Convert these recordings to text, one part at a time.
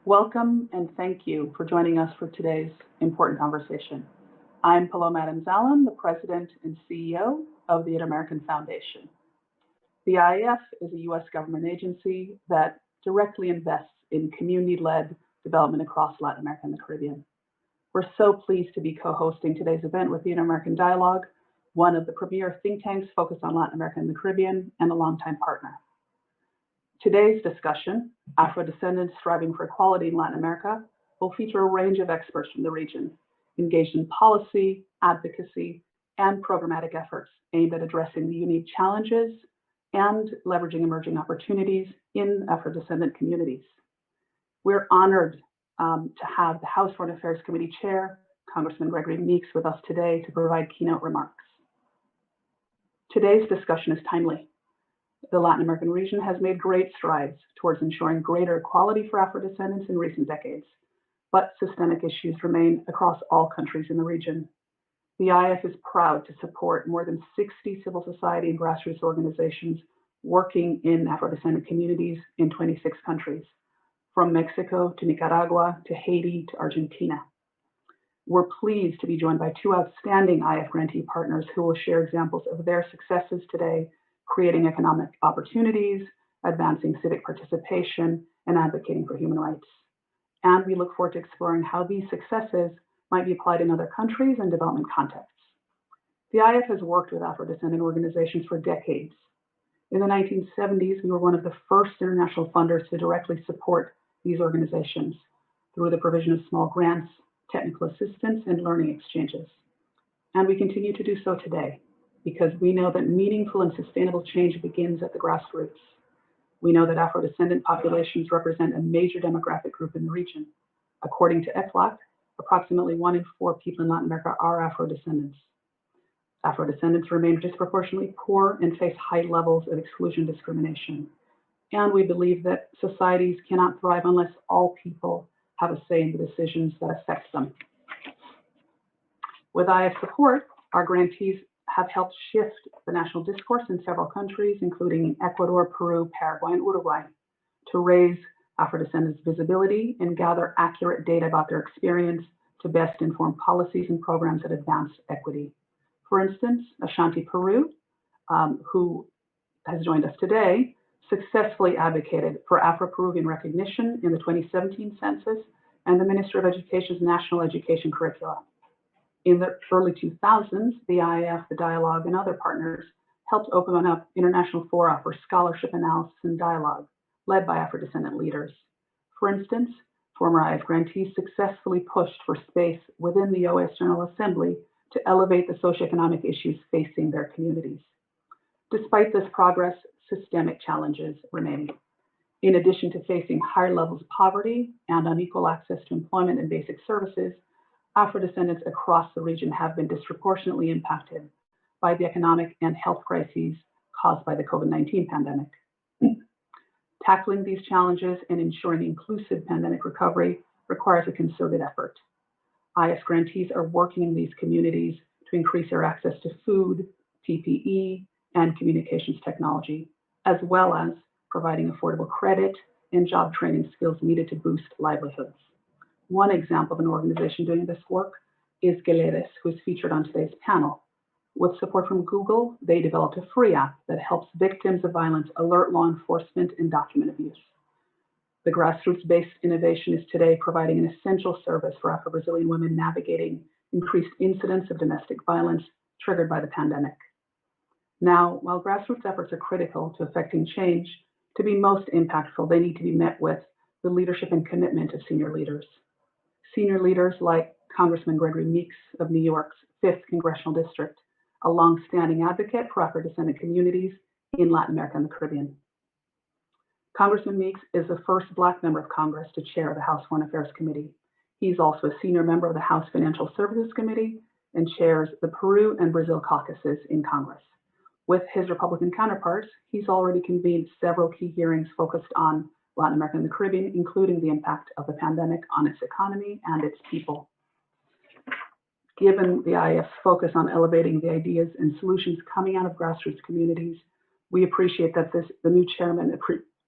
Welcome and thank you for joining us for today's important conversation. I'm Paloma Adams-Allen, the President and CEO of the Inter-American Foundation. The IAF is a U.S. government agency that directly invests in community-led development across Latin America and the Caribbean. We're so pleased to be co-hosting today's event with the Inter-American Dialogue, one of the premier think tanks focused on Latin America and the Caribbean, and a longtime partner. Today's discussion, Afro-descendants striving for equality in Latin America, will feature a range of experts from the region, engaged in policy, advocacy, and programmatic efforts aimed at addressing the unique challenges and leveraging emerging opportunities in Afro-descendant communities. We're honored to have the House Foreign Affairs Committee Chair, Congressman Gregory Meeks, with us today to provide keynote remarks. Today's discussion is timely. The Latin American region has made great strides towards ensuring greater equality for Afro-descendants in recent decades, but systemic issues remain across all countries in the region. The IAF is proud to support more than 60 civil society and grassroots organizations working in Afro-descendant communities in 26 countries, from Mexico to Nicaragua to Haiti to Argentina. We're pleased to be joined by two outstanding IAF grantee partners who will share examples of their successes today, creating economic opportunities, advancing civic participation, and advocating for human rights. And we look forward to exploring how these successes might be applied in other countries and development contexts. The IAF has worked with Afro-descendant organizations for decades. In the 1970s, we were one of the first international funders to directly support these organizations through the provision of small grants, technical assistance, and learning exchanges. And we continue to do so today, because we know that meaningful and sustainable change begins at the grassroots. We know that Afro-descendant populations represent a major demographic group in the region. According to EFLAC, approximately 1 in 4 people in Latin America are Afro-descendants. Afro-descendants remain disproportionately poor and face high levels of exclusion discrimination. And we believe that societies cannot thrive unless all people have a say in the decisions that affect them. With IAF support, our grantees have helped shift the national discourse in several countries, including Ecuador, Peru, Paraguay, and Uruguay, to raise Afro-descendants' visibility and gather accurate data about their experience to best inform policies and programs that advance equity. For instance, Ashanti Peru, who has joined us today, successfully advocated for Afro-Peruvian recognition in the 2017 census and the Ministry of Education's National Education Curricula. In the early 2000s, the IAF, the Dialogue, and other partners helped open up international fora for scholarship analysis and dialogue, led by Afro-descendant leaders. For instance, former IAF grantees successfully pushed for space within the OAS General Assembly to elevate the socioeconomic issues facing their communities. Despite this progress, systemic challenges remain. In addition to facing higher levels of poverty and unequal access to employment and basic services, Afro-descendants across the region have been disproportionately impacted by the economic and health crises caused by the COVID-19 pandemic. Tackling these challenges and ensuring inclusive pandemic recovery requires a concerted effort. IAF grantees are working in these communities to increase their access to food, PPE, and communications technology, as well as providing affordable credit and job training skills needed to boost livelihoods. One example of an organization doing this work is Galeres, who is featured on today's panel. With support from Google, they developed a free app that helps victims of violence alert law enforcement and document abuse. The grassroots-based innovation is today providing an essential service for Afro-Brazilian women navigating increased incidents of domestic violence triggered by the pandemic. Now, while grassroots efforts are critical to effecting change, to be most impactful, they need to be met with the leadership and commitment of senior leaders. Senior leaders like Congressman Gregory Meeks of New York's 5th Congressional District, a longstanding advocate for Afro-descendant communities in Latin America and the Caribbean. Congressman Meeks is the first Black member of Congress to chair the House Foreign Affairs Committee. He's also a senior member of the House Financial Services Committee and chairs the Peru and Brazil caucuses in Congress. With his Republican counterparts, he's already convened several key hearings focused on Latin America and the Caribbean, including the impact of the pandemic on its economy and its people. Given the IAF's focus on elevating the ideas and solutions coming out of grassroots communities, we appreciate that the new chairman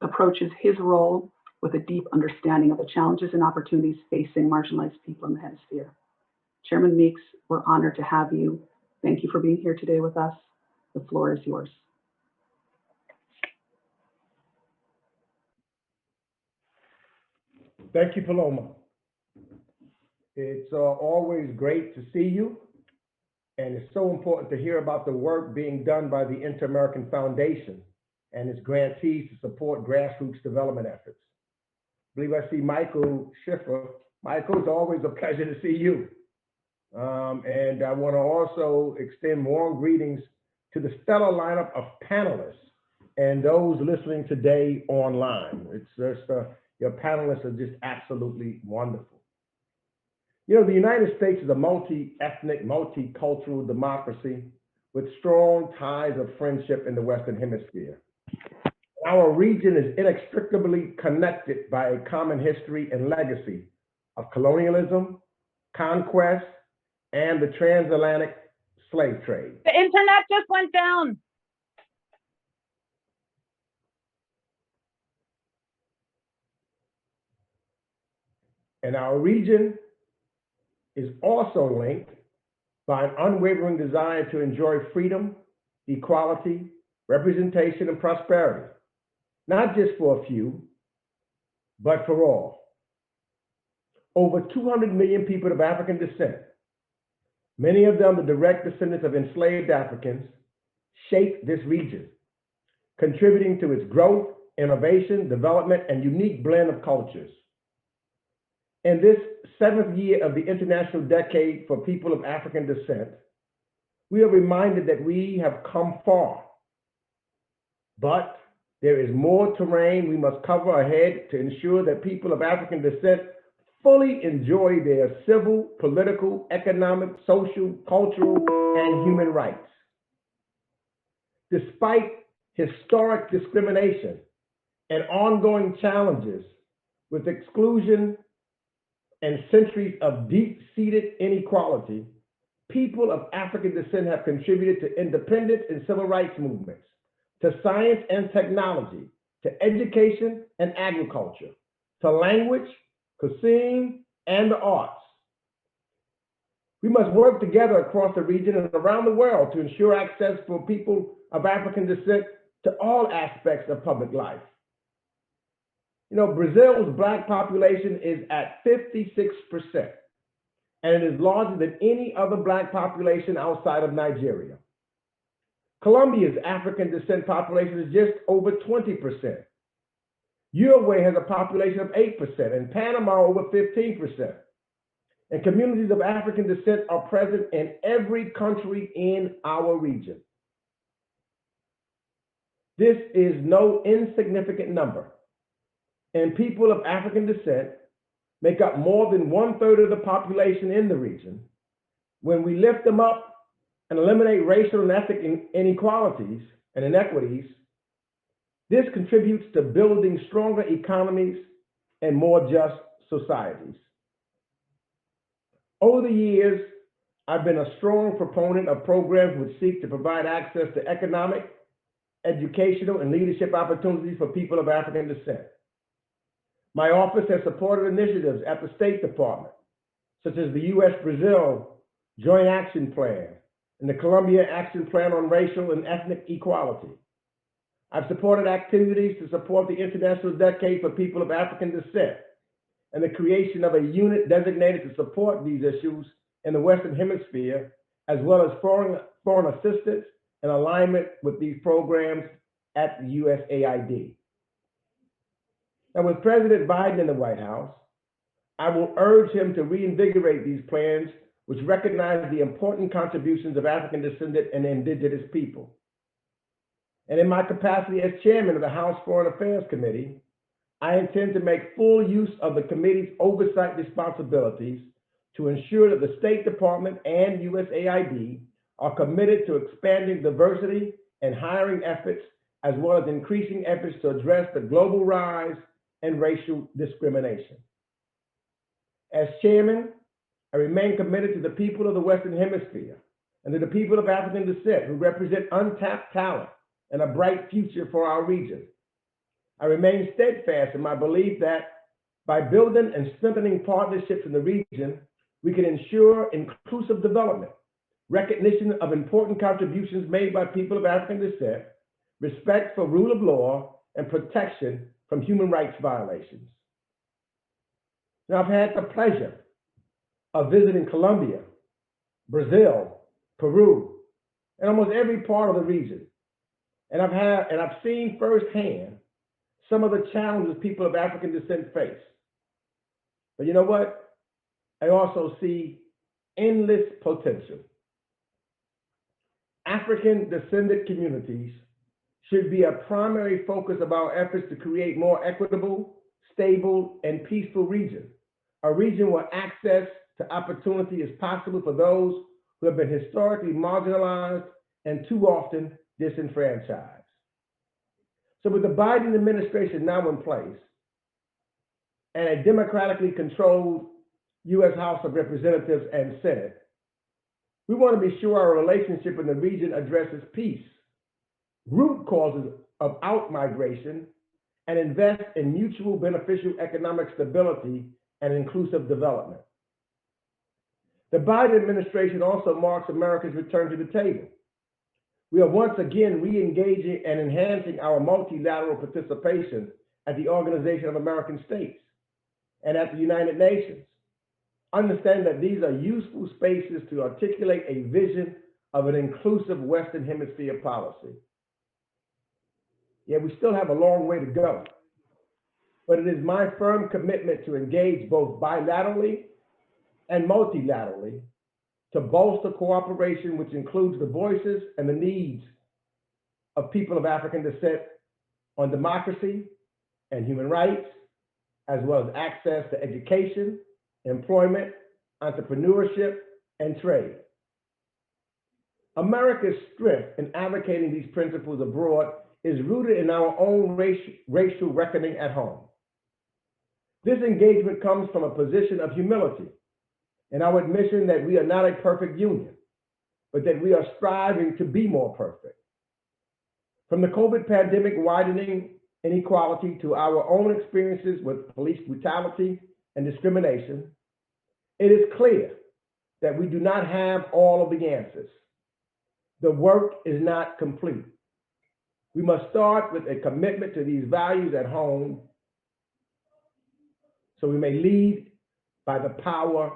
approaches his role with a deep understanding of the challenges and opportunities facing marginalized people in the hemisphere. Chairman Meeks, we're honored to have you. Thank you for being here today with us. The floor is yours. Thank you, Paloma. It's always great to see you, and it's so important to hear about the work being done by the Inter-American Foundation and its grantees to support grassroots development efforts. I believe I see Michael Schiffer. Michael, it's always a pleasure to see you. And I want to also extend warm greetings to the stellar lineup of panelists and those listening today online. It's just, your panelists are just absolutely wonderful. You know, the United States is a multi-ethnic, multicultural democracy with strong ties of friendship in the Western Hemisphere. Our region is inextricably connected by a common history and legacy of colonialism, conquest, and the transatlantic slave trade. The internet just went down. And our region is also linked by an unwavering desire to enjoy freedom, equality, representation, and prosperity, not just for a few, but for all. Over 200 million people of African descent, many of them the direct descendants of enslaved Africans, shape this region, contributing to its growth, innovation, development, and unique blend of cultures. In this 7th year of the International Decade for People of African Descent, we are reminded that we have come far, but there is more terrain we must cover ahead to ensure that people of African descent fully enjoy their civil, political, economic, social, cultural, and human rights. Despite historic discrimination and ongoing challenges with exclusion and centuries of deep-seated inequality, people of African descent have contributed to independence and civil rights movements, to science and technology, to education and agriculture, to language, cuisine, and the arts. We must work together across the region and around the world to ensure access for people of African descent to all aspects of public life. You know, Brazil's Black population is at 56%, and it is larger than any other Black population outside of Nigeria. Colombia's African descent population is just over 20%. Uruguay has a population of 8%, and Panama over 15%. And communities of African descent are present in every country in our region. This is no insignificant number, and people of African descent make up more than 1/3 of the population in the region. When we lift them up and eliminate racial and ethnic inequalities and inequities, this contributes to building stronger economies and more just societies. Over the years, I've been a strong proponent of programs which seek to provide access to economic, educational, and leadership opportunities for people of African descent. My office has supported initiatives at the State Department, such as the U.S.-Brazil Joint Action Plan and the Colombia Action Plan on Racial and Ethnic Equality. I've supported activities to support the International Decade for People of African Descent and the creation of a unit designated to support these issues in the Western Hemisphere, as well as foreign assistance and alignment with these programs at the USAID. Now, with President Biden in the White House, I will urge him to reinvigorate these plans, which recognize the important contributions of African descendant and indigenous people. And in my capacity as chairman of the House Foreign Affairs Committee, I intend to make full use of the committee's oversight responsibilities to ensure that the State Department and USAID are committed to expanding diversity and hiring efforts, as well as increasing efforts to address the global rise and racial discrimination. As chairman, I remain committed to the people of the Western Hemisphere and to the people of African descent who represent untapped talent and a bright future for our region. I remain steadfast in my belief that by building and strengthening partnerships in the region, we can ensure inclusive development, recognition of important contributions made by people of African descent, respect for rule of law, and protection from human rights violations. Now, I've had the pleasure of visiting Colombia, Brazil, Peru, and almost every part of the region. And I've seen firsthand some of the challenges people of African descent face. But you know what? I also see endless potential. African descendant communities should be a primary focus of our efforts to create more equitable, stable, and peaceful region, a region where access to opportunity is possible for those who have been historically marginalized and too often disenfranchised. So with the Biden administration now in place and a democratically controlled U.S. House of Representatives and Senate, we want to be sure our relationship in the region addresses peace, root causes of outmigration, and invest in mutual beneficial economic stability and inclusive development. The Biden administration also marks America's return to the table. We are once again re-engaging and enhancing our multilateral participation at the Organization of American States and at the United Nations. Understand that these are useful spaces to articulate a vision of an inclusive Western Hemisphere policy. Yet we still have a long way to go, but it is my firm commitment to engage both bilaterally and multilaterally to bolster cooperation, which includes the voices and the needs of people of African descent on democracy and human rights, as well as access to education, employment, entrepreneurship, and trade. America's strength in advocating these principles abroad is rooted in our own racial reckoning at home. This engagement comes from a position of humility and our admission that we are not a perfect union, but that we are striving to be more perfect. From the COVID pandemic widening inequality to our own experiences with police brutality and discrimination, it is clear that we do not have all of the answers. The work is not complete. We must start with a commitment to these values at home so we may lead by the power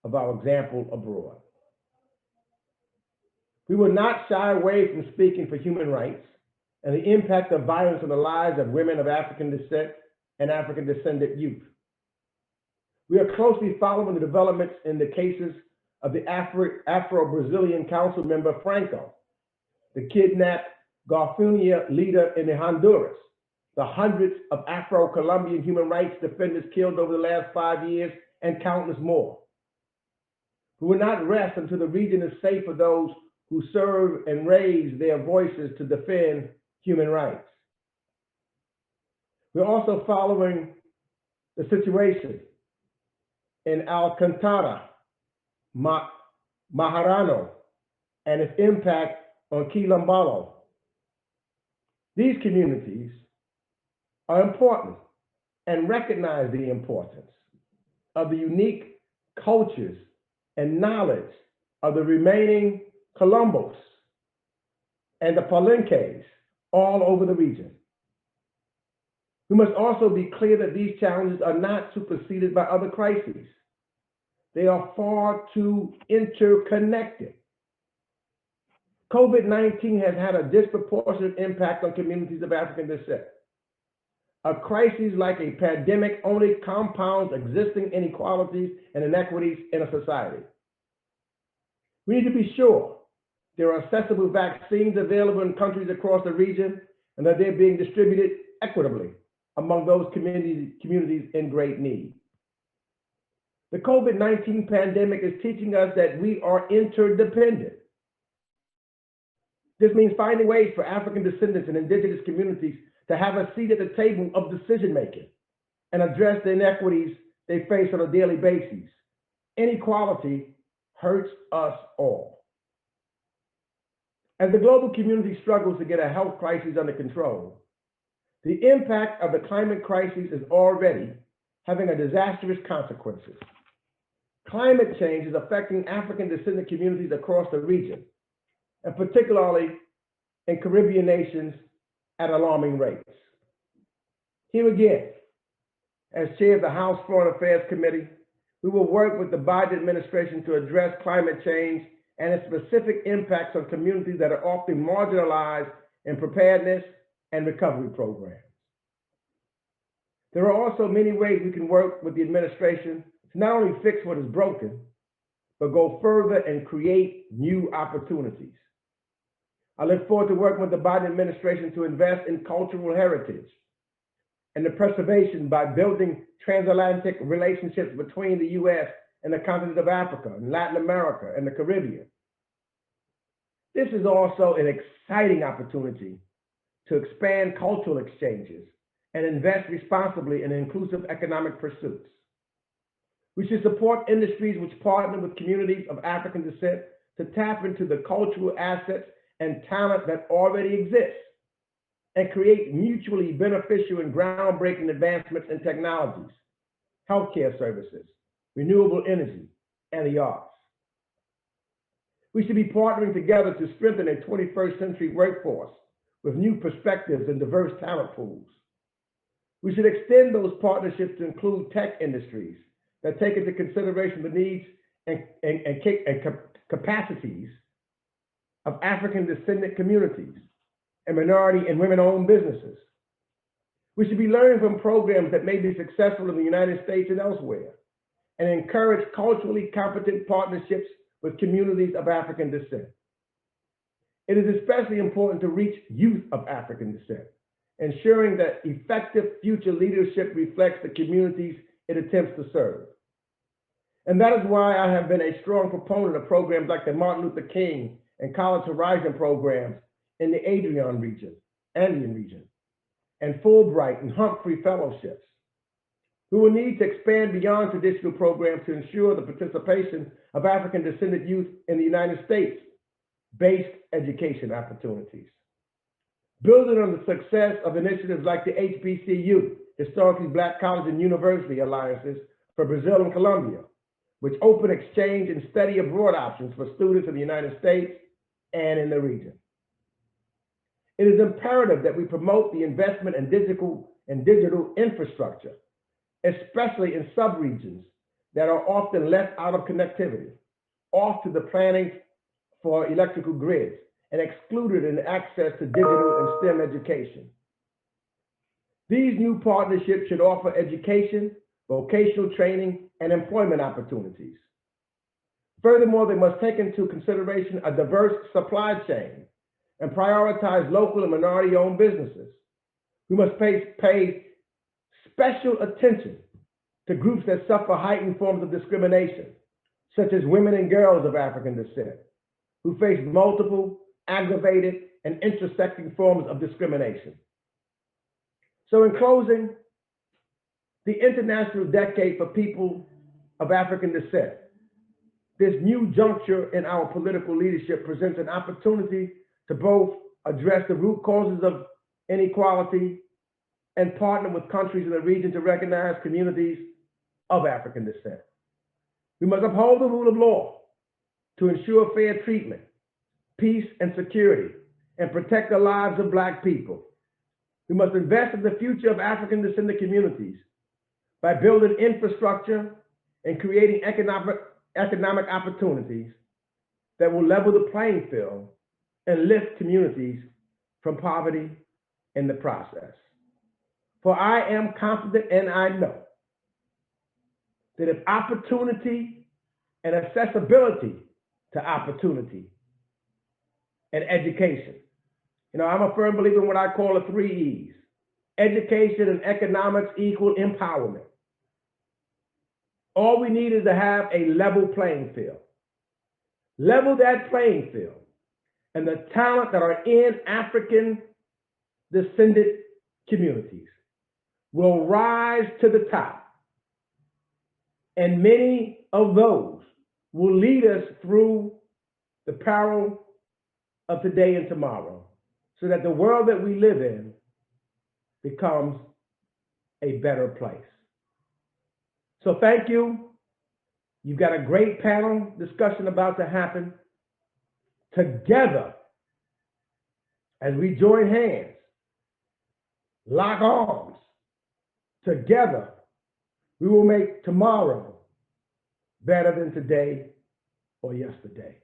of our example abroad. We will not shy away from speaking for human rights and the impact of violence on the lives of women of African descent and African descendant youth. We are closely following the developments in the cases of the Afro-Brazilian council member Franco, the kidnapped Garfunia leader in Honduras, the hundreds of Afro-Colombian human rights defenders killed over the last 5 years, and countless more. We will not rest until the region is safe for those who serve and raise their voices to defend human rights. We're also following the situation in Alcantara, Maharano, and its impact on Quilambalo. These communities are important and recognize the importance of the unique cultures and knowledge of the remaining Colombos and the Palenques all over the region. We must also be clear that these challenges are not superseded by other crises. They are far too interconnected. COVID-19 has had a disproportionate impact on communities of African descent. A crisis like a pandemic only compounds existing inequalities and inequities in a society. We need to be sure there are accessible vaccines available in countries across the region and that they're being distributed equitably among those communities in great need. The COVID-19 pandemic is teaching us that we are interdependent. This means finding ways for African descendants and indigenous communities to have a seat at the table of decision-making and address the inequities they face on a daily basis. Inequality hurts us all. As the global community struggles to get a health crisis under control, The impact of the climate crisis is already having a disastrous consequences. Climate change is affecting African descendant communities across the region, and particularly in Caribbean nations at alarming rates. Here again, as chair of the House Foreign Affairs Committee, we will work with the Biden administration to address climate change and its specific impacts on communities that are often marginalized in preparedness and recovery programs. There are also many ways we can work with the administration to not only fix what is broken, but go further and create new opportunities. I look forward to working with the Biden administration to invest in cultural heritage and the preservation by building transatlantic relationships between the U.S. and the continent of Africa, and Latin America, and the Caribbean. This is also an exciting opportunity to expand cultural exchanges and invest responsibly in inclusive economic pursuits. We should support industries which partner with communities of African descent to tap into the cultural assets and talent that already exists and create mutually beneficial and groundbreaking advancements in technologies, healthcare services, renewable energy, and the arts. We should be partnering together to strengthen a 21st century workforce with new perspectives and diverse talent pools. We should extend those partnerships to include tech industries that take into consideration the needs and capacities of African descendant communities and minority and women-owned businesses. We should be learning from programs that may be successful in the United States and elsewhere, and encourage culturally competent partnerships with communities of African descent. It is especially important to reach youth of African descent, ensuring that effective future leadership reflects the communities it attempts to serve. And that is why I have been a strong proponent of programs like the Martin Luther King and College Horizon programs in the Andean region, and Fulbright and Humphrey fellowships. We will need to expand beyond traditional programs to ensure the participation of African descendant youth in the United States-based education opportunities. Building on the success of initiatives like the HBCU, Historically Black College and University Alliances for Brazil and Colombia, which open exchange and study abroad options for students in the United States and in the region. It is imperative that we promote the investment in digital infrastructure, especially in sub-regions that are often left out of connectivity, off to the planning for electrical grids, and excluded in access to digital and STEM education. These new partnerships should offer education, vocational training, and employment opportunities. Furthermore, they must take into consideration a diverse supply chain and prioritize local and minority-owned businesses. We must pay special attention to groups that suffer heightened forms of discrimination, such as women and girls of African descent, who face multiple, aggravated, and intersecting forms of discrimination. So in closing, the International Decade for People of African Descent, this new juncture in our political leadership presents an opportunity to both address the root causes of inequality and partner with countries in the region to recognize communities of African descent. We must uphold the rule of law to ensure fair treatment, peace and security, and protect the lives of Black people. We must invest in the future of African descendant communities by building infrastructure and creating economic opportunities that will level the playing field and lift communities from poverty in the process. For I am confident and I know that if opportunity and accessibility to opportunity and education, I'm a firm believer in what I call the 3 E's: education and economics equal empowerment. All we need is to have a level playing field. Level that playing field, and the talent that are in African descendant communities will rise to the top. And many of those will lead us through the peril of today and tomorrow, so that the world that we live in becomes a better place. So thank you. You've got a great panel discussion about to happen. Together, as we join hands, lock arms, together, we will make tomorrow better than today or yesterday.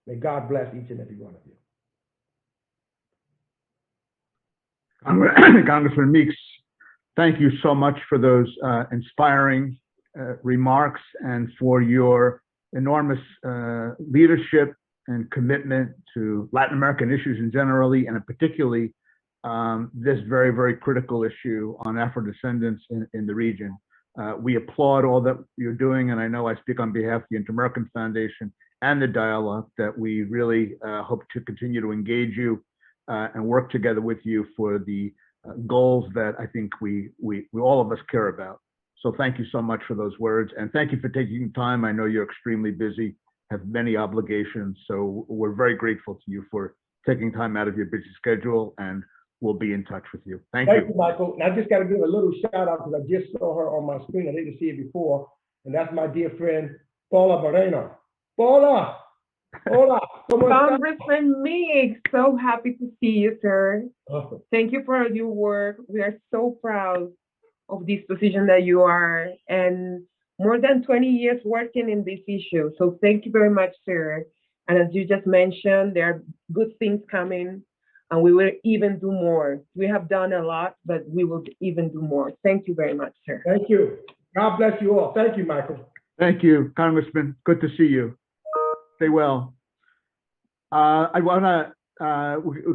May God bless each and every one of you. Congressman Meeks, thank you so much for those inspiring remarks and for your enormous leadership and commitment to Latin American issues in generally, and particularly this very, very critical issue on Afro-descendants in the region. We applaud all that you're doing, and I know I speak on behalf of the Inter-American Foundation and the dialogue that we really hope to continue to engage you and work together with you for the goals that I think we all of us care about. So thank you so much for those words, and thank you for taking time. I know you're extremely busy, have many obligations, so we're very grateful to you for taking time out of your busy schedule, and we'll be in touch with you. Thank you. Thank you, Michael. And I just got to give a little shout out because I just saw her on my screen. I didn't see it before, and that's my dear friend Paula Moreno. Paula, hola. Congressman Meeks, so happy to see you, sir. Awesome. Thank you for your work. We are so proud of this position that you are, and more than 20 years working in this issue. So thank you very much, sir. And as you just mentioned, there are good things coming, and we will even do more. We have done a lot, but we will even do more. Thank you very much, sir. Thank you. God bless you all. Thank you, Michael. Thank you, Congressman. Good to see you. Stay well. I want to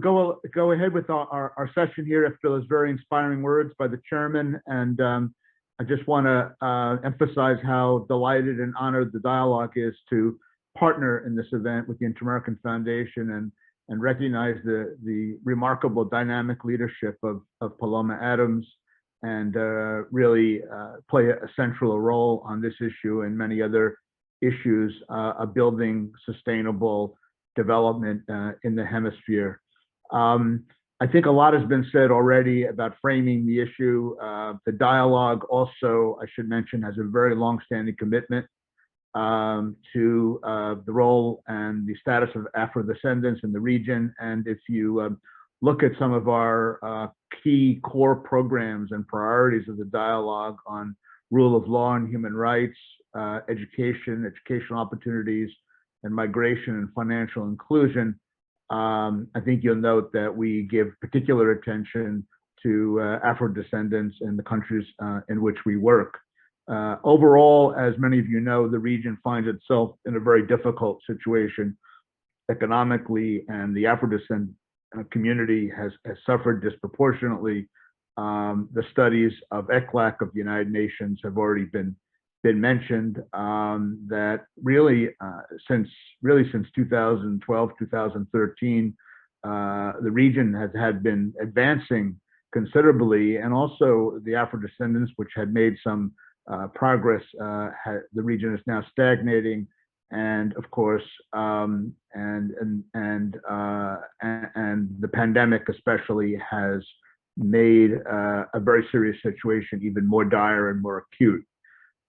go ahead with our session here after those very inspiring words by the chairman, and I just want to emphasize how delighted and honored the dialogue is to partner in this event with the Inter-American Foundation and recognize the remarkable dynamic leadership of Paloma Adams, and really play a central role on this issue and many other issues of building sustainable development in the hemisphere. I think a lot has been said already about framing the issue. The dialogue also, I should mention, has a very long-standing commitment to the role and the status of Afro-descendants in the region. And if you look at some of our key core programs and priorities of the dialogue on rule of law and human rights, educational opportunities, and migration and financial inclusion, I think you'll note that we give particular attention to Afro-descendants in the countries in which we work. Overall, as many of you know, the region finds itself in a very difficult situation economically, and the Afro-descendant community has suffered disproportionately. The studies of ECLAC of the United Nations have already been mentioned, that really since 2012, 2013, the region had been advancing considerably, and also the Afro-descendants, which had made some progress, the region is now stagnating, and of course, and the pandemic especially has made a very serious situation even more dire and more acute.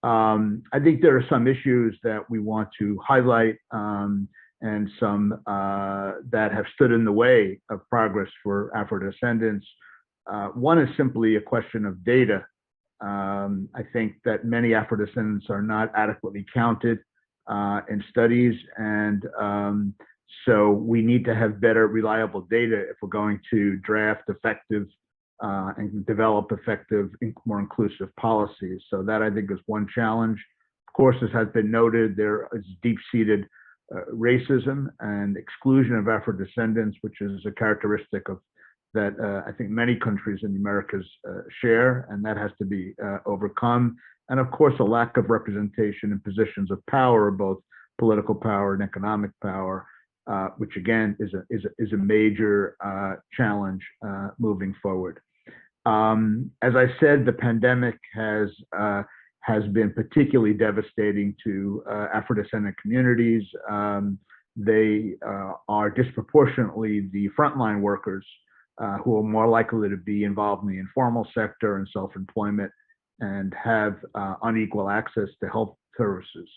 I think there are some issues that we want to highlight, and some that have stood in the way of progress for Afro-descendants. One is simply a question of data. I think that many Afro-descendants are not adequately counted in studies, and so we need to have better, reliable data if we're going to draft effective and develop effective, more inclusive policies. So that, I think, is one challenge. Of course, as has been noted, there is deep-seated racism and exclusion of Afro-descendants, which is a characteristic of that I think many countries in the Americas share, and that has to be overcome. And of course, a lack of representation in positions of power, both political power and economic power, which again is a major challenge moving forward. As I said, the pandemic has been particularly devastating to Afro-descendant communities. They are disproportionately the frontline workers who are more likely to be involved in the informal sector and self-employment and have unequal access to health services.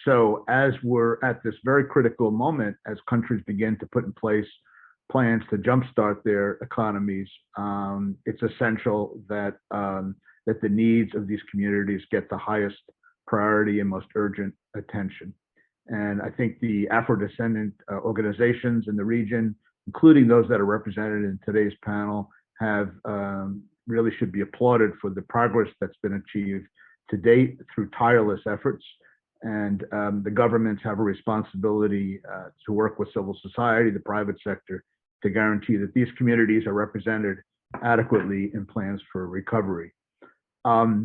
So as we're at this very critical moment, as countries begin to put in place plans to jumpstart their economies, it's essential that that the needs of these communities get the highest priority and most urgent attention. And I think the Afro-descendant organizations in the region, including those that are represented in today's panel, have really should be applauded for the progress that's been achieved to date through tireless efforts. And the governments have a responsibility to work with civil society, the private sector, to guarantee that these communities are represented adequately in plans for recovery. I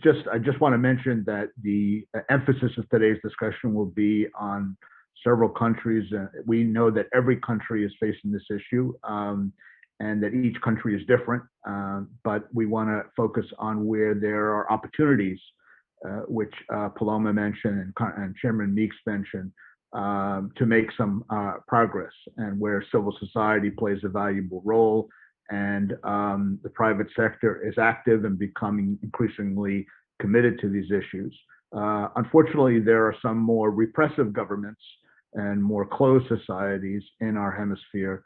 just want to mention that the emphasis of today's discussion will be on several countries. We know that every country is facing this issue, and that each country is different, but we want to focus on where there are opportunities, which Paloma mentioned and Chairman Meeks mentioned, to make some progress, and where civil society plays a valuable role, and the private sector is active and becoming increasingly committed to these issues. Unfortunately, there are some more repressive governments and more closed societies in our hemisphere,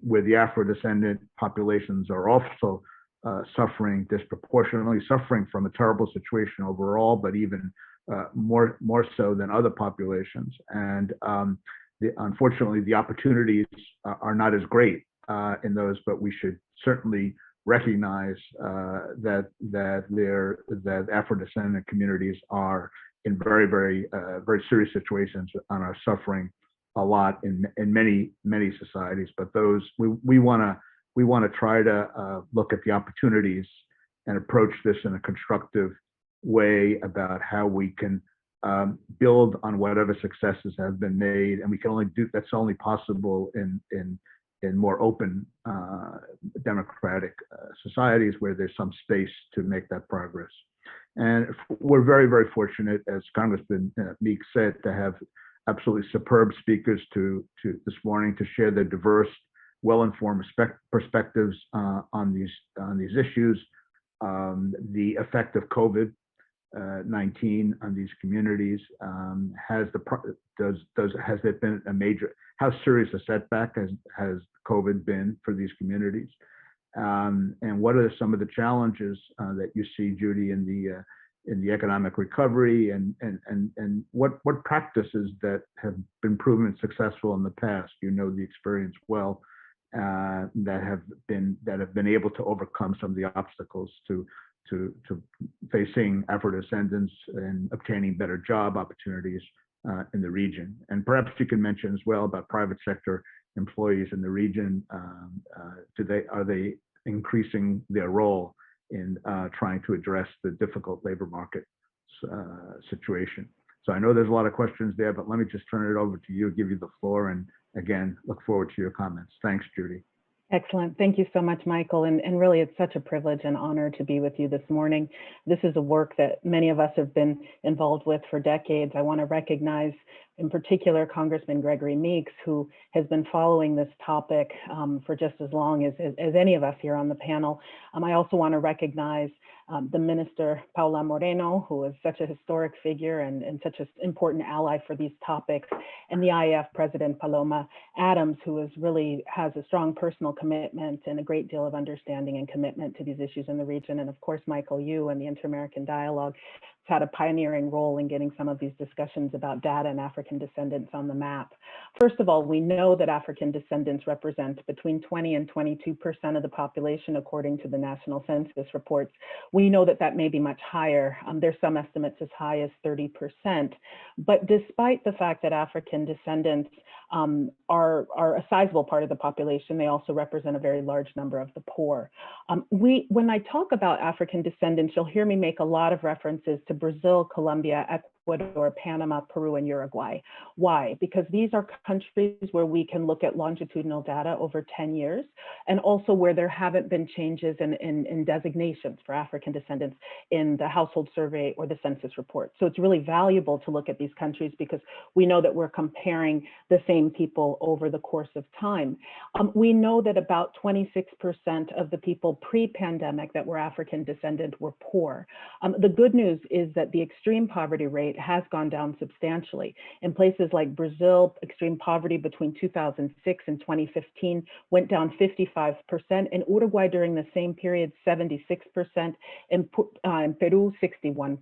where the Afro-descendant populations are also suffering disproportionately, suffering from a terrible situation overall, but even more so than other populations. And unfortunately, the opportunities are not as great in those, but we should certainly recognize that Afro-descendant communities are in very serious situations and are suffering a lot in many societies. But those we want to try to look at the opportunities and approach this in a constructive way about how we can build on whatever successes have been made, and we can only do that's only possible in more open democratic societies where there's some space to make that progress. And we're very fortunate, as Congressman Meeks said, to have absolutely superb speakers to this morning to share their diverse, well-informed perspectives on these issues, the effect of COVID-19 on these communities. Has there been a major? How serious a setback has COVID been for these communities? And what are some of the challenges that you see, Judy, in the economic recovery, and what practices that have been proven successful in the past? You know the experience well, that have been able to overcome some of the obstacles to facing Afro-descendants and obtaining better job opportunities in the region. And perhaps you can mention as well about private sector employees in the region. Are they increasing their role in trying to address the difficult labor market situation? So I know there's a lot of questions there, but let me just turn it over to you, give you the floor, and again, look forward to your comments. Thanks, Judy. Excellent. Thank you so much, Michael. And really, it's such a privilege and honor to be with you this morning. This is a work that many of us have been involved with for decades. I want to recognize, in particular, Congressman Gregory Meeks, who has been following this topic for just as long as any of us here on the panel. I also want to recognize the Minister Paula Moreno, who is such a historic figure and such an important ally for these topics, and the IAF President Paloma Adams, who really has a strong personal commitment and a great deal of understanding and commitment to these issues in the region. And of course, Michael, you and the Inter-American Dialogue has had a pioneering role in getting some of these discussions about data and African descendants on the map. First of all, we know that African descendants represent between 20 and 22% of the population, according to the National Census reports. We know that that may be much higher. There's some estimates as high as 30%. But despite the fact that African descendants are a sizable part of the population, they also represent a very large number of the poor. When I talk about African descendants, you'll hear me make a lot of references to Brazil, Colombia, Ecuador, Panama, Peru, and Uruguay. Why? Because these are countries where we can look at longitudinal data over 10 years, and also where there haven't been changes in designations for African descendants in the household survey or the census report. So it's really valuable to look at these countries because we know that we're comparing the same people over the course of time. We know that about 26% of the people pre-pandemic that were African descendant were poor. The good news is that the extreme poverty rate has gone down substantially. In places like Brazil, extreme poverty between 2006 and 2015 went down 55%. In Uruguay during the same period, 76%. In Peru, 61%.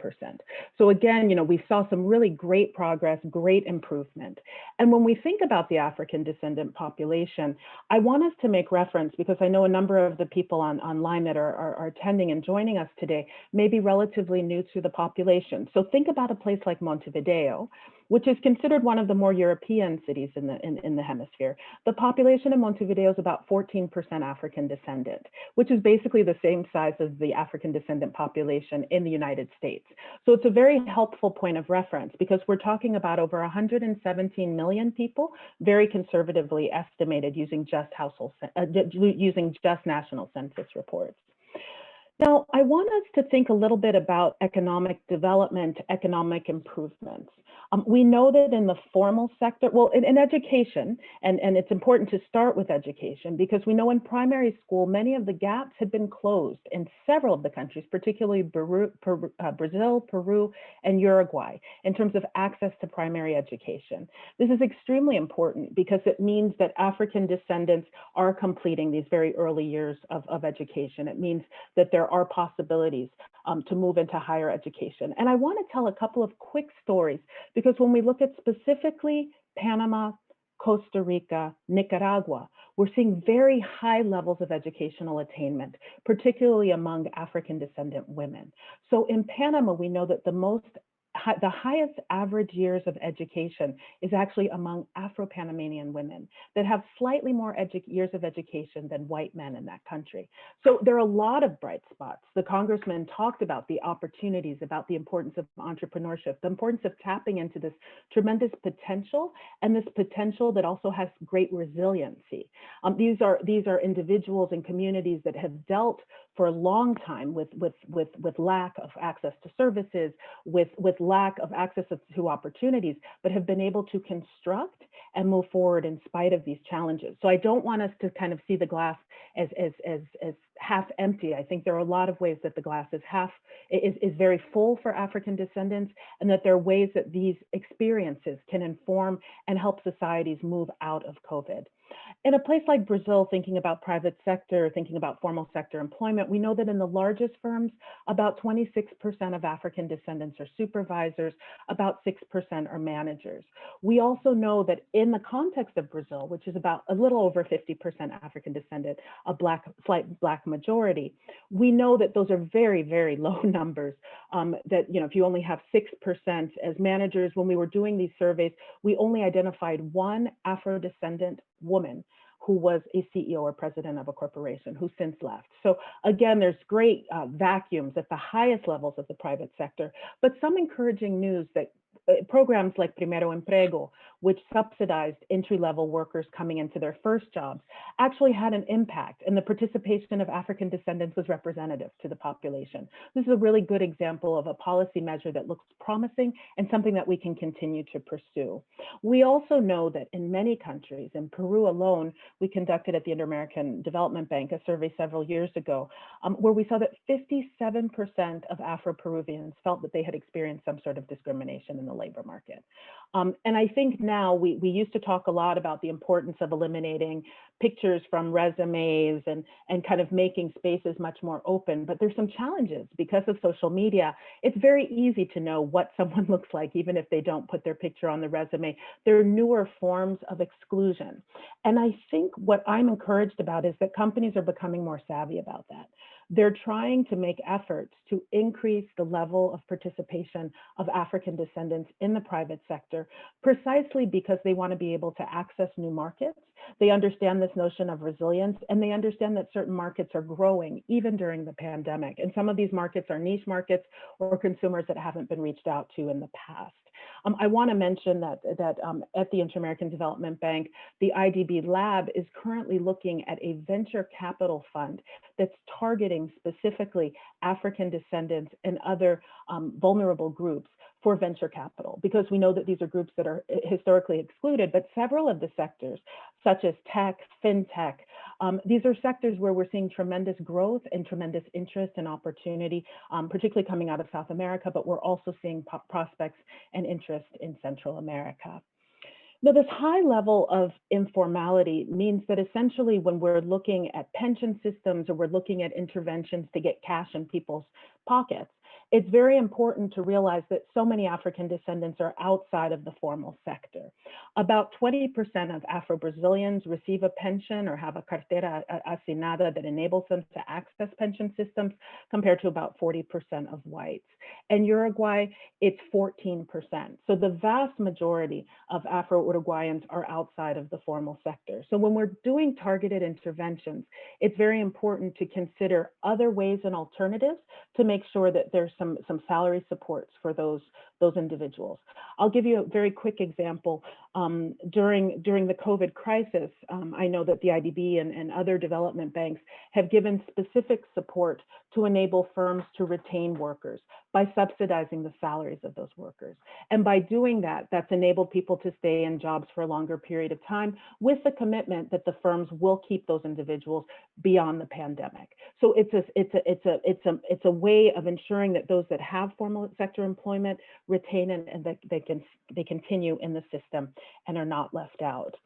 So again, we saw some really great progress, great improvement. And when we think about the African descendant population, I want us to make reference, because I know a number of the people online that are attending and joining us today may be relatively new to the population. So think about a place like Montevideo, which is considered one of the more European cities in the hemisphere. The population in Montevideo is about 14% African descendant, which is basically the same size as the African descendant population in the United States. So it's a very helpful point of reference because we're talking about over 117 million people, very conservatively estimated using just national census reports. Now, I want us to think a little bit about economic development, economic improvements. We know that in the formal sector, well, in education, and it's important to start with education because we know in primary school, many of the gaps had been closed in several of the countries, particularly Brazil, Peru, and Uruguay, in terms of access to primary education. This is extremely important because it means that African descendants are completing these very early years of education. It means that there are possibilities to move into higher education. And I want to tell a couple of quick stories because when we look at specifically Panama, Costa Rica, Nicaragua, we're seeing very high levels of educational attainment, particularly among African descendant women. So in Panama, we know that the highest average years of education is actually among Afro-Panamanian women that have slightly more years of education than white men in that country. So there are a lot of bright spots. The congressman talked about the opportunities, about the importance of entrepreneurship, the importance of tapping into this tremendous potential, and this potential that also has great resiliency. These are individuals and communities that have dealt for a long time with lack of access to services, with lack of access to opportunities, but have been able to construct and move forward in spite of these challenges. So I don't want us to kind of see the glass as half empty. I think there are a lot of ways that the glass is very full for African descendants, and that there are ways that these experiences can inform and help societies move out of COVID. In a place like Brazil, thinking about private sector, thinking about formal sector employment, we know that in the largest firms, about 26% of African descendants are supervisors, about 6% are managers. We also know that in the context of Brazil, which is about a little over 50% African descendant, a slight Black majority, we know that those are very, very low numbers, that, if you only have 6% as managers, when we were doing these surveys, we only identified one Afro-descendant woman who was a CEO or president of a corporation who since left. So again, there's great vacuums at the highest levels of the private sector, but some encouraging news that programs like Primero Empleo, which subsidized entry-level workers coming into their first jobs, actually had an impact, and the participation of African descendants was representative to the population. This is a really good example of a policy measure that looks promising and something that we can continue to pursue. We also know that in many countries, in Peru alone, we conducted at the Inter-American Development Bank a survey several years ago, where we saw that 57% of Afro-Peruvians felt that they had experienced some sort of discrimination in the labor market. And I think now we used to talk a lot about the importance of eliminating pictures from resumes and kind of making spaces much more open, but there's some challenges because of social media. It's very easy to know what someone looks like, even if they don't put their picture on the resume. There are newer forms of exclusion. And I think what I'm encouraged about is that companies are becoming more savvy about that. they're trying to make efforts to increase the level of participation of African descendants in the private sector, precisely because they want to be able to access new markets. They understand this notion of resilience, and they understand that certain markets are growing even during the pandemic. And some of these markets are niche markets or consumers that haven't been reached out to in the past. I want to mention that at the Inter-American Development Bank, the IDB Lab is currently looking at a venture capital fund that's targeting specifically African descendants and other vulnerable groups for venture capital, because we know that these are groups that are historically excluded, but several of the sectors, such as tech, fintech, these are sectors where we're seeing tremendous growth and tremendous interest and opportunity, particularly coming out of South America, but we're also seeing prospects and interest in Central America. Now, this high level of informality means that essentially when we're looking at pension systems or we're looking at interventions to get cash in people's pockets, it's very important to realize that so many African descendants are outside of the formal sector. About 20% of Afro-Brazilians receive a pension or have a carteira assinada that enables them to access pension systems, compared to about 40% of whites. In Uruguay, it's 14%. So the vast majority of Afro-Uruguayans are outside of the formal sector. So when we're doing targeted interventions, it's very important to consider other ways and alternatives to make sure that there's some salary supports for those individuals. I'll give you a very quick example. During the COVID crisis, I know that the IDB and other development banks have given specific support to enable firms to retain workers by subsidizing the salaries of those workers. And by doing that, that's enabled people to stay in jobs for a longer period of time, with the commitment that the firms will keep those individuals beyond the pandemic. So it's a way of ensuring that those that have formal sector employment retain and that they continue in the system and are not left out.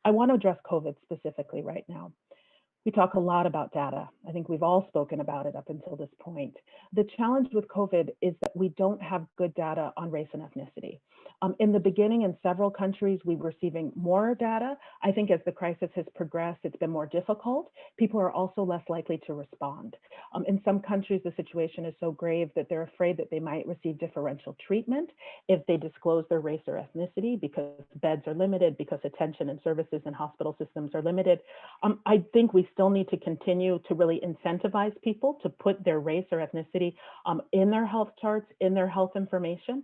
I want to address COVID specifically right now. We talk a lot about data. I think we've all spoken about it up until this point. The challenge with COVID is that we don't have good data on race and ethnicity. In the beginning, in several countries, we were receiving more data. I think as the crisis has progressed, it's been more difficult. People are also less likely to respond. In some countries, the situation is so grave that they're afraid that they might receive differential treatment if they disclose their race or ethnicity, because beds are limited, because attention and services in hospital systems are limited. I think we still need to continue to really incentivize people to put their race or ethnicity in their health charts, in their health information.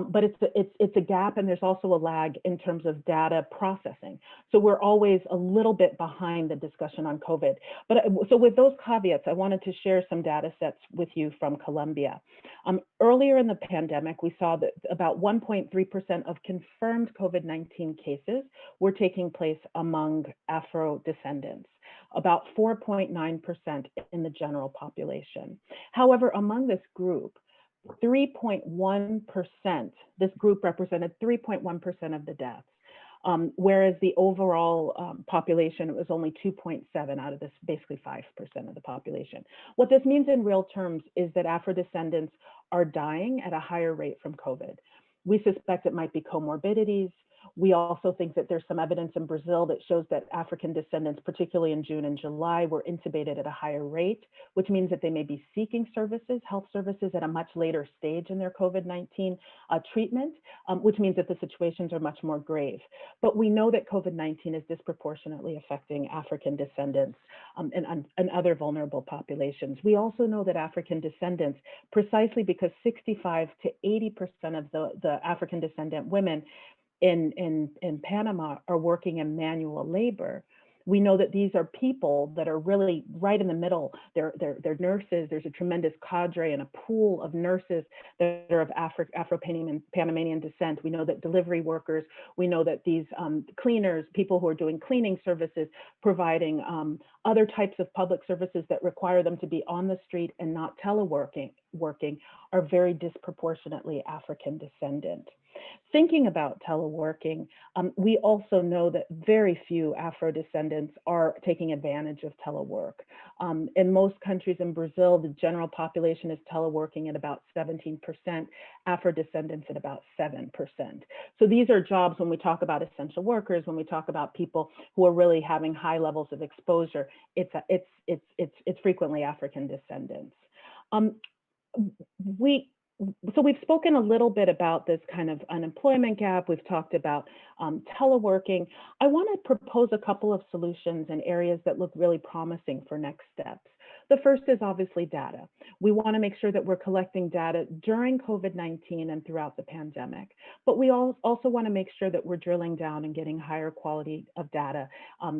But it's a gap, and there's also a lag in terms of data processing. So we're always a little bit behind the discussion on COVID. But so with those caveats, I wanted to share some data sets with you from Colombia. Earlier in the pandemic, we saw that about 1.3% of confirmed COVID-19 cases were taking place among Afro-descendants, about 4.9% in the general population. However, among this group, 3.1%, this group represented 3.1% of the deaths, whereas the overall population, it was only 2.7 out of this, basically 5% of the population. What this means in real terms is that Afro-descendants are dying at a higher rate from COVID. We suspect it might be comorbidities. We also think that there's some evidence in Brazil that shows that African descendants, particularly in June and July, were intubated at a higher rate, which means that they may be seeking services, health services, at a much later stage in their COVID-19 treatment, which means that the situations are much more grave. But we know that COVID-19 is disproportionately affecting African descendants and other vulnerable populations. We also know that African descendants, precisely because 65 to 80% of the African descendant women in Panama are working in manual labor, we know that these are people that are really right in the middle. They're nurses. There's a tremendous cadre and a pool of nurses that are of Afro-Panamanian descent. We know that delivery workers, we know that these cleaners, people who are doing cleaning services, providing other types of public services that require them to be on the street and not teleworking, are very disproportionately African descendant. Thinking about teleworking, we also know that very few Afro-descendants are taking advantage of telework. In most countries in Brazil, the general population is teleworking at about 17%, Afro-descendants at about 7%. So these are jobs, when we talk about essential workers, when we talk about people who are really having high levels of exposure, it's frequently African descendants. So we've spoken a little bit about this kind of unemployment gap. We've talked about teleworking. I want to propose a couple of solutions in areas that look really promising for next steps. The first is obviously data. We want to make sure that we're collecting data during COVID-19 and throughout the pandemic, but we also want to make sure that we're drilling down and getting higher quality of data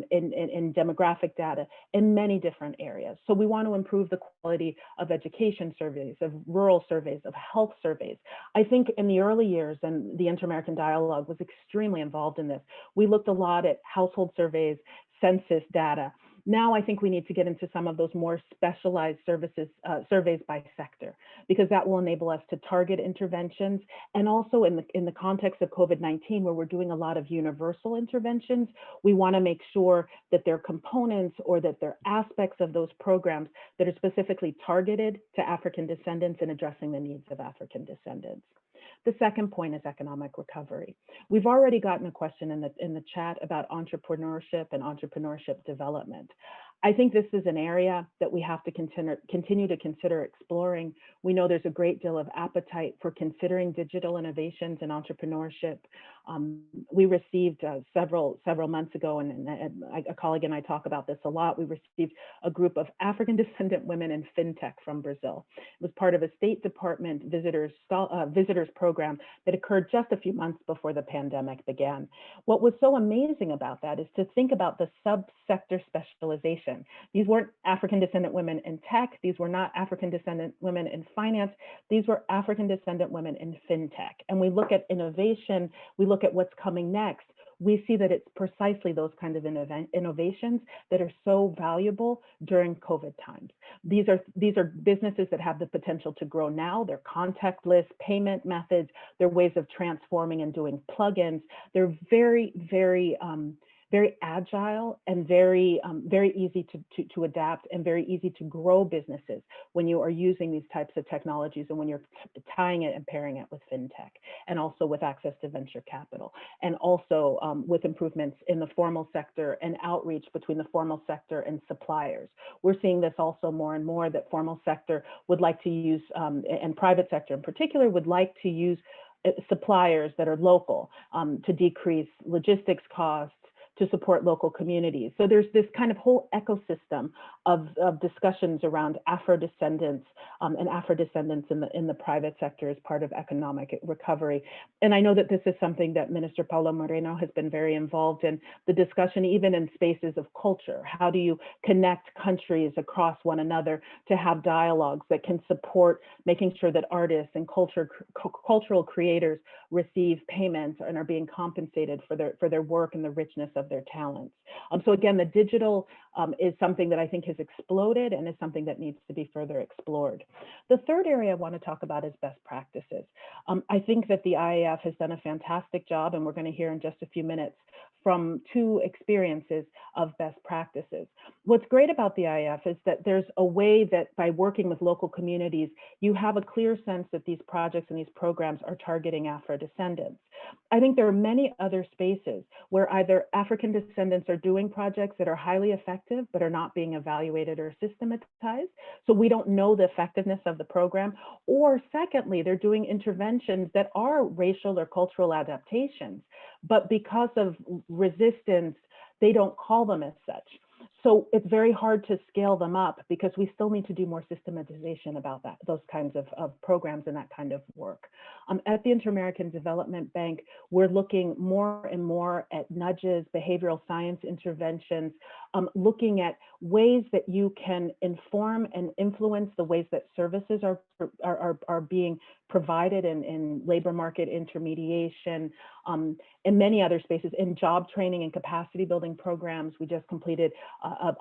in demographic data in many different areas. So we want to improve the quality of education surveys, of rural surveys, of health surveys. I think in the early years, and the Inter-American Dialogue was extremely involved in this, we looked a lot at household surveys, census data. Now I think we need to get into some of those more specialized surveys by sector, because that will enable us to target interventions. And also in the context of COVID-19, where we're doing a lot of universal interventions, we want to make sure that there are components or that there are aspects of those programs that are specifically targeted to African descendants and addressing the needs of African descendants. The second point is economic recovery. We've already gotten a question in the chat about entrepreneurship and entrepreneurship development. I think this is an area that we have to continue to consider exploring. We know there's a great deal of appetite for considering digital innovations and entrepreneurship. We received several months ago, and a colleague and I talk about this a lot, we received a group of African descendant women in fintech from Brazil. It was part of a State Department visitors program that occurred just a few months before the pandemic began. What was so amazing about that is to think about the subsector specialization. These weren't African descendant women in tech. These were not African descendant women in finance. These were African descendant women in fintech. And we look at innovation, we look at what's coming next. We see that it's precisely those kinds of innovations that are so valuable during COVID times. These are businesses that have the potential to grow now. They're contactless payment methods. They're ways of transforming and doing plugins. They're very, very agile and very easy to adapt and very easy to grow businesses when you are using these types of technologies and when you're tying it and pairing it with fintech, and also with access to venture capital, and also with improvements in the formal sector and outreach between the formal sector and suppliers. We're seeing this also more and more, that formal sector would like to use, and private sector in particular, would like to use suppliers that are local to decrease logistics costs, to support local communities. So there's this kind of whole ecosystem of discussions around Afro-descendants and Afro-descendants in the private sector as part of economic recovery. And I know that this is something that Minister Paulo Moreno has been very involved in, the discussion even in spaces of culture. How do you connect countries across one another to have dialogues that can support making sure that artists and cultural creators receive payments and are being compensated for their work and the richness of their talents. So again, the digital is something that I think has exploded and is something that needs to be further explored. The third area I want to talk about is best practices. I think that the IAF has done a fantastic job, and we're going to hear in just a few minutes from two experiences of best practices. What's great about the IAF is that there's a way that by working with local communities, you have a clear sense that these projects and these programs are targeting Afro-descendants. I think there are many other spaces where either African descendants are doing projects that are highly effective but are not being evaluated or systematized, so we don't know the effectiveness of the program, or secondly, they're doing interventions that are racial or cultural adaptations, but because of resistance, they don't call them as such. So it's very hard to scale them up because we still need to do more systematization about that, those kinds of programs and that kind of work. At the Inter-American Development Bank, we're looking more and more at nudges, behavioral science interventions, looking at ways that you can inform and influence the ways that services are being provided in labor market intermediation, in many other spaces, in job training and capacity building programs. We just completed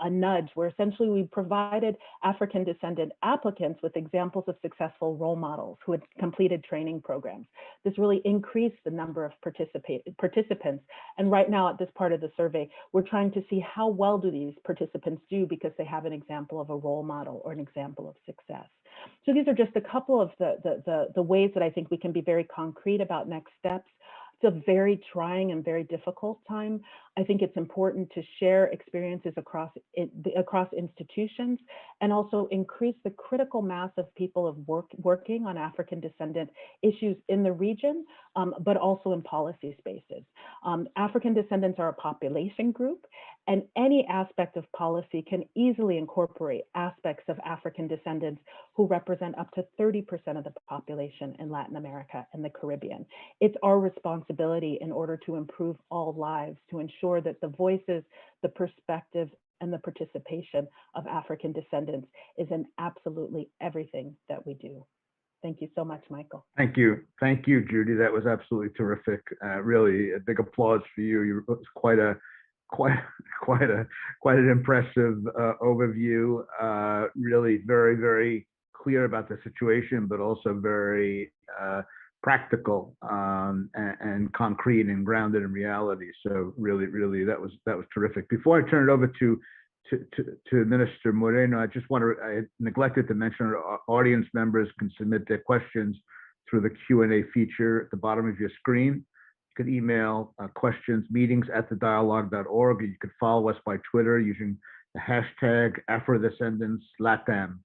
a nudge where essentially we provided African descendant applicants with examples of successful role models who had completed training programs. This really increased the number of participants. And right now at this part of the survey, we're trying to see how well do these participants do because they have an example of a role model or an example of success. So these are just a couple of the ways that I think we can be very concrete about next steps. It's a very trying and very difficult time. I think it's important to share experiences across institutions and also increase the critical mass of people working on African descendant issues in the region, but also in policy spaces. African descendants are a population group, and any aspect of policy can easily incorporate aspects of African descendants who represent up to 30% of the population in Latin America and the Caribbean. It's our responsibility in order to improve all lives, to ensure that the voices, the perspectives, and the participation of African descendants is in absolutely everything that we do. Thank you so much, Michael. Thank you, Judy. That was absolutely terrific. Really, a big applause for you. You was quite an impressive overview. Really, very, very clear about the situation, but also very practical and concrete and grounded in reality. So really, that was terrific. Before I turn it over to Minister Moreno, I neglected to mention our audience members can submit their questions through the Q&A feature at the bottom of your screen. You can email questions, meetings@thedialogue.org, or you can follow us by Twitter using the hashtag Afro-descendants-LATAM.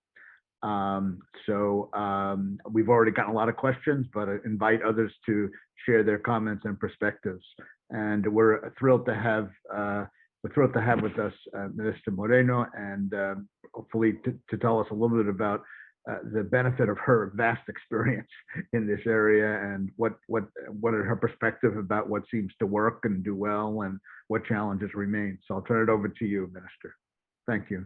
We've already gotten a lot of questions, but I invite others to share their comments and perspectives. And we're thrilled to have with us Minister Moreno, and hopefully to tell us a little bit about the benefit of her vast experience in this area and what are her perspective about what seems to work and do well and what challenges remain. So I'll turn it over to you, Minister. Thank you.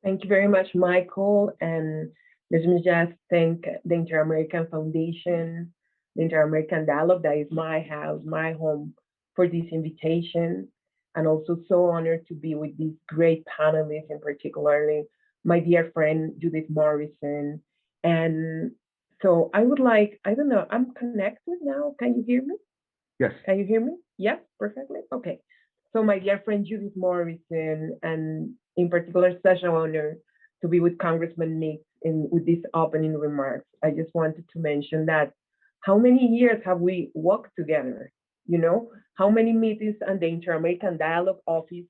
Thank you very much, Michael. And let me just thank the Inter-American Foundation, the Inter-American Dialogue, that is my house, my home, for this invitation. And also so honored to be with these great panelists, and particularly my dear friend, Judith Morrison. And so I would like, I don't know, I'm connected now. Can you hear me? Yes. Can you hear me? Yes, perfectly. Okay. So my dear friend, Judith Morrison, and in particular, such an honor to be with Congressman Nix with these opening remarks. I just wanted to mention that how many years have we walked together? You know, how many meetings on the Inter-American Dialogue Office?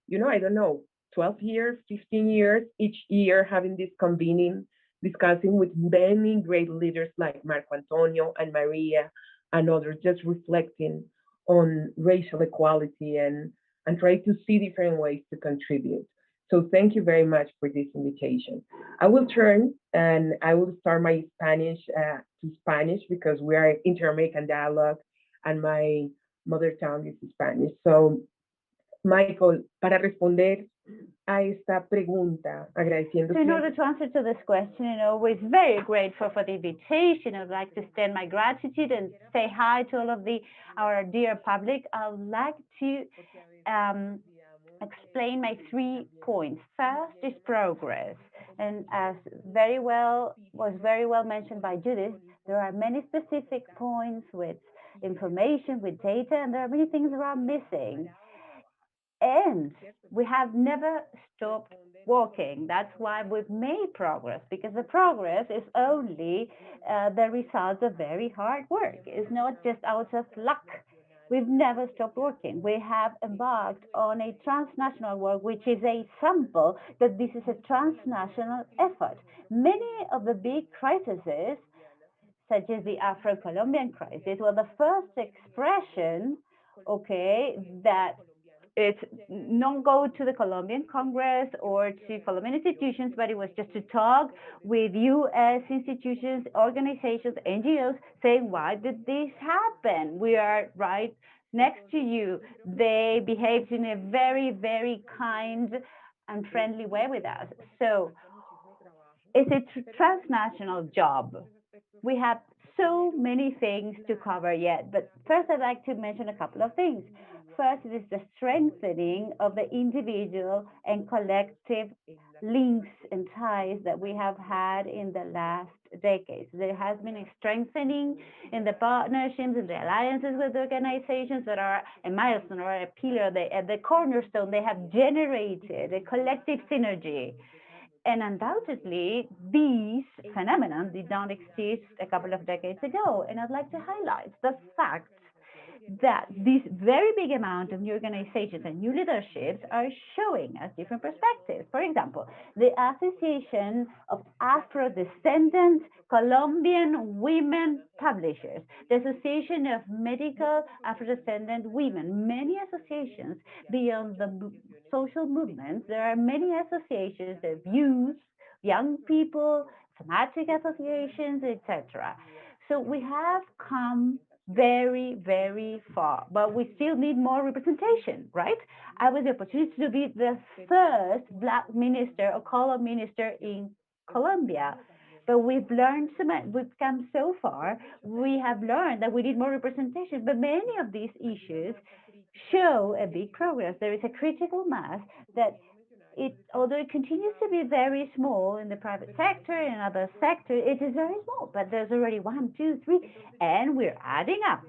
You know, I don't know, 12 years, 15 years, each year having this convening, discussing with many great leaders like Marco Antonio and Maria and others, just reflecting on racial equality and try to see different ways to contribute. So thank you very much for this invitation. I will turn and I will start my Spanish to Spanish because we are Inter-American Dialogue and my mother tongue is Spanish. So, Michael, para responder a esta pregunta, agradeciendo. So in order to answer to this question, we're very grateful for the invitation. I'd like to extend my gratitude and say hi to all of our dear public. I would like to explain my 3 points. First is progress. And as was very well mentioned by Judith, there are many specific points with information, with data, and there are many things that are missing. And we have never stopped working. That's why we've made progress, because the progress is only the result of very hard work. It's not just out of luck. We've never stopped working. We have embarked on a transnational work, which is a sample that this is a transnational effort. Many of the big crises, such as the Afro-Colombian crisis, were the first expression, that it's not go to the Colombian Congress or to Colombian institutions, but it was just to talk with U.S. institutions, organizations, NGOs, saying, why did this happen? We are right next to you. They behaved in a very, very kind and friendly way with us. So it's a transnational job. We have so many things to cover yet, but first I'd like to mention a couple of things. First, it is the strengthening of the individual and collective links and ties that we have had in the last decades. There has been a strengthening in the partnerships and the alliances with organizations that are a milestone or a pillar, the cornerstone. They have generated a collective synergy. And undoubtedly, these phenomena did not exist a couple of decades ago. And I'd like to highlight the fact that this very big amount of new organizations and new leaderships are showing us different perspectives. For example, the Association of Afro-descendants Colombian Women Publishers, the Association of Medical Afro-descendant Women, many associations beyond the social movements. There are many associations of youth, young people, thematic associations, etc. So we have come very, very far, but we still need more representation, right? I was the opportunity to be the first Black minister or color minister in Colombia. But we've learned so much, we've come so far. We have learned that we need more representation, but many of these issues show a big progress. There is a critical mass that although it continues to be very small in the private sector and other sectors, it is very small. But there's already one, two, three, and we're adding up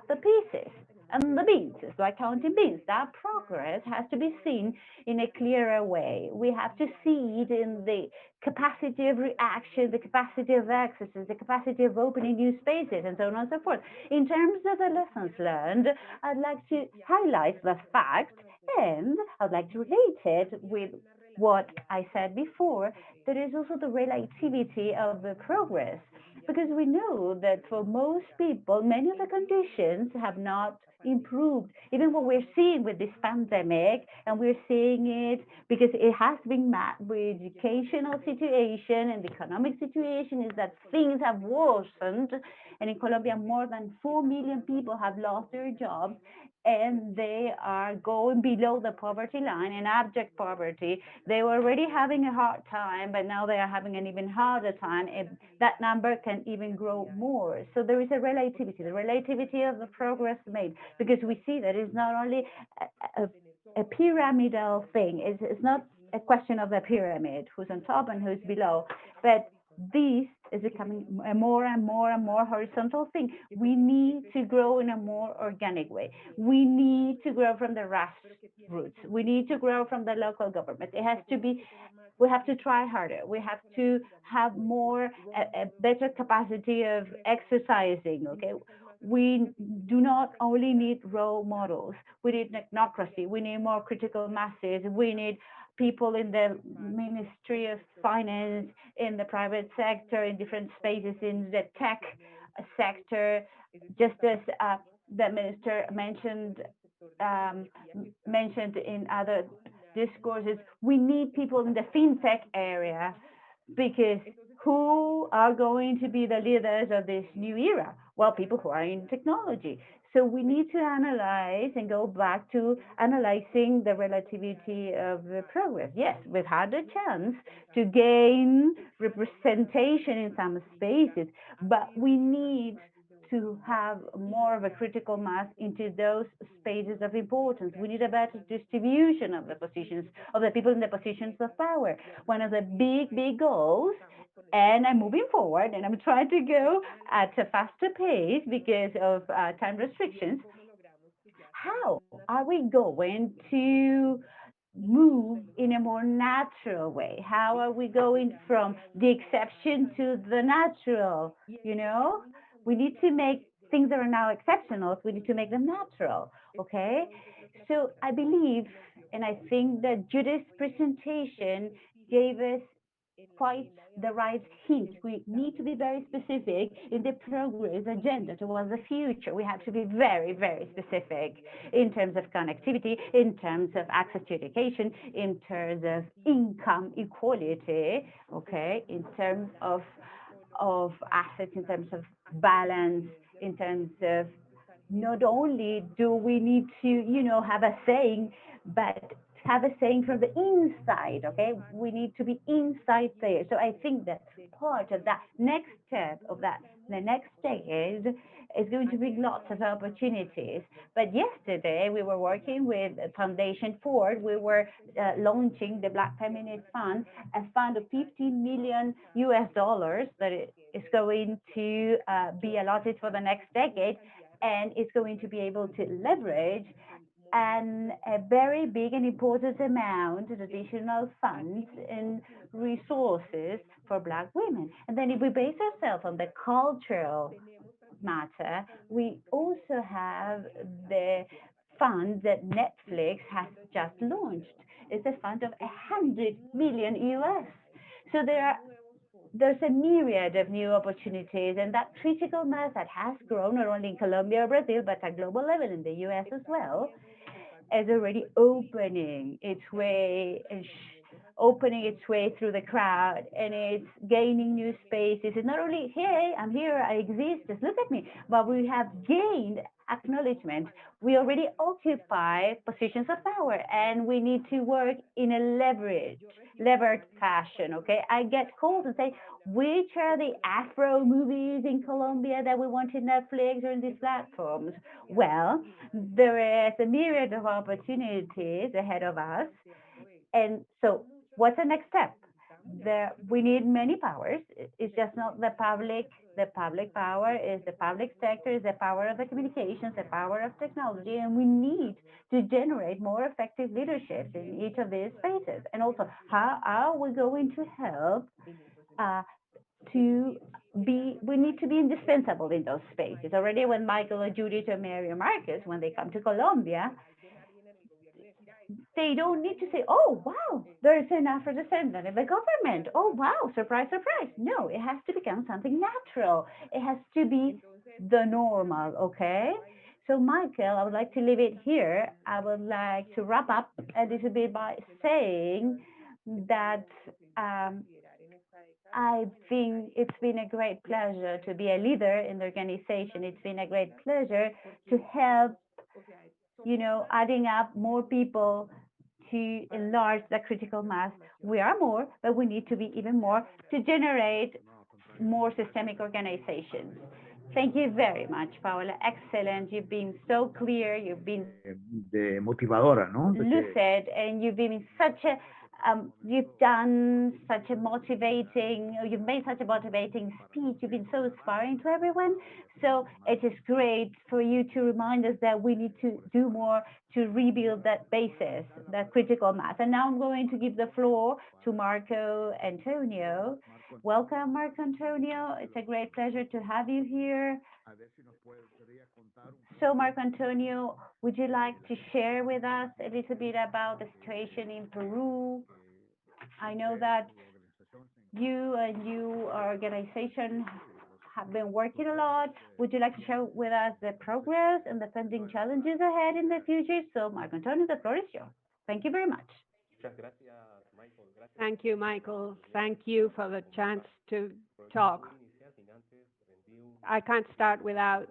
the pieces and the beans. It's like counting beans. That progress has to be seen in a clearer way. We have to see it in the capacity of reaction, the capacity of accesses, the capacity of opening new spaces, and so on and so forth. In terms of the lessons learned, I'd like to highlight the fact, and I'd like to relate it with what I said before, there is also the relativity of the progress. Because we know that for most people, many of the conditions have not improved. Even what we're seeing with this pandemic, and we're seeing it because it has been met with educational situation and the economic situation, is that things have worsened. And in Colombia, more than 4 million people have lost their jobs, and they are going below the poverty line in abject poverty. They were already having a hard time, but now they are having an even harder time. And that number can even grow more. So there is a relativity, the relativity of the progress made, because we see that it's not only a pyramidal thing. It's not a question of the pyramid, who's on top and who's below, but this is becoming a more and more and more horizontal thing. We need to grow in a more organic way. We need to grow from the grassroots. We need to grow from the local government. It has to be, we have to try harder. We have to have a better capacity of exercising, okay? We do not only need role models. We need technocracy. We need more critical masses. We need people in the Ministry of Finance, in the private sector, in different spaces, in the tech sector, just as the minister mentioned in other discourses. We need people in the fintech area, because who are going to be the leaders of this new era? Well, people who are in technology. So we need to analyze and go back to analyzing the relativity of the progress. Yes, we've had a chance to gain representation in some spaces, but we need to have more of a critical mass into those spaces of importance. We need a better distribution of the positions, of the people in the positions of power. One of the big goals, and I'm moving forward and I'm trying to go at a faster pace because of time restrictions. How are we going to move in a more natural way? How are we going from the exception to the natural? You know, we need to make things that are now exceptional, we need to make them natural. Okay. So I believe, and I think that Judith's presentation gave us quite the right hint. We need to be very specific in the progress agenda towards the future. We have to be very specific in terms of connectivity, in terms of access to education, in terms of income equality, okay, in terms of assets, in terms of balance, in terms of not only do we need to, have a saying, but have a saying from the inside, okay? We need to be inside there. So I think that part of that next step of that the next decade is going to bring lots of opportunities. But yesterday we were working with Foundation Ford. We were launching the Black Feminist Fund, a fund of 15 million US dollars that is going to be allotted for the next decade, and it's going to be able to leverage and a very big and important amount of additional funds and resources for Black women. And then if we base ourselves on the cultural matter, we also have the fund that Netflix has just launched. It's a fund of 100 million US. So there's a myriad of new opportunities, and that critical mass that has grown not only in Colombia or Brazil, but at global level in the US as well, is already opening its way through the crowd, and it's gaining new spaces. It's not only, hey, I'm here, I exist, just look at me, but we have gained acknowledgement. We already occupy positions of power, and we need to work in a levered fashion, okay? I get calls and say, which are the Afro movies in Colombia that we want in Netflix or in these platforms? Well, there is a myriad of opportunities ahead of us. And so what's the next step? We need many powers. It's just not the public. The public power is the public sector, is the power of the communications, the power of technology, and we need to generate more effective leadership in each of these spaces. And also, how are we going to help we need to be indispensable in those spaces. Already when Michael or Judith or Mary or Marcus, when they come to Colombia, they don't need to say, oh, wow, there's an Afro-descendant in the government. Oh, wow, surprise, surprise. No, it has to become something natural. It has to be the normal, okay? So, Michael, I would like to leave it here. I would like to wrap up a little bit by saying that I think it's been a great pleasure to be a leader in the organization. It's been a great pleasure to help, adding up more people to enlarge the critical mass. We are more, but we need to be even more to generate more systemic organizations. Thank you very much, Paola. Excellent. You've been so clear. You've been de motivadora, ¿no? lucid, and you've been you've made such a motivating speech. You've been so inspiring to everyone. So it is great for you to remind us that we need to do more to rebuild that basis, that critical mass. And now I'm going to give the floor to Marco Antonio. Welcome, Marco Antonio. It's a great pleasure to have you here. So, Marco Antonio, would you like to share with us a little bit about the situation in Peru? I know that you and your organization have been working a lot. Would you like to share with us the progress and the pending challenges ahead in the future? So, Marco Antonio, the floor is yours. Thank you very much. Thank you, Michael. Thank you for the chance to talk. I can't start without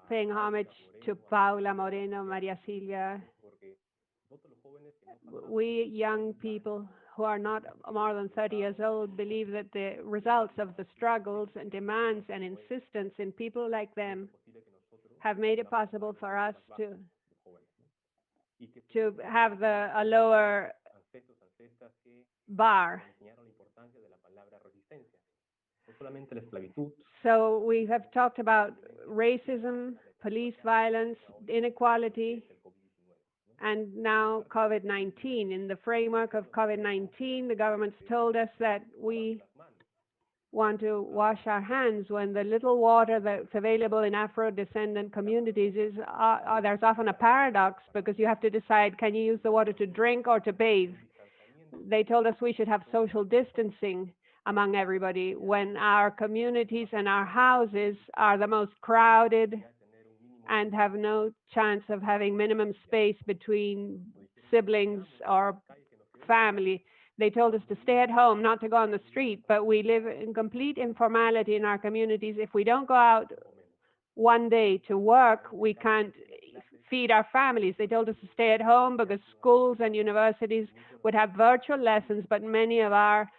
paying homage to Paula Moreno, Maria Silvia. We young people who are not more than 30 years old believe that the results of the struggles and demands and insistence in people like them have made it possible for us to have a lower bar. So we have talked about racism, police violence, inequality, and now COVID-19. In the framework of COVID-19, the government's told us that we want to wash our hands when the little water that's available in Afro-descendant communities is, there's often a paradox because you have to decide, can you use the water to drink or to bathe? They told us we should have social distancing among everybody when our communities and our houses are the most crowded and have no chance of having minimum space between siblings or family. They told us to stay at home, not to go on the street, but we live in complete informality in our communities. If we don't go out one day to work, we can't feed our families. They told us to stay at home because schools and universities would have virtual lessons, but many of our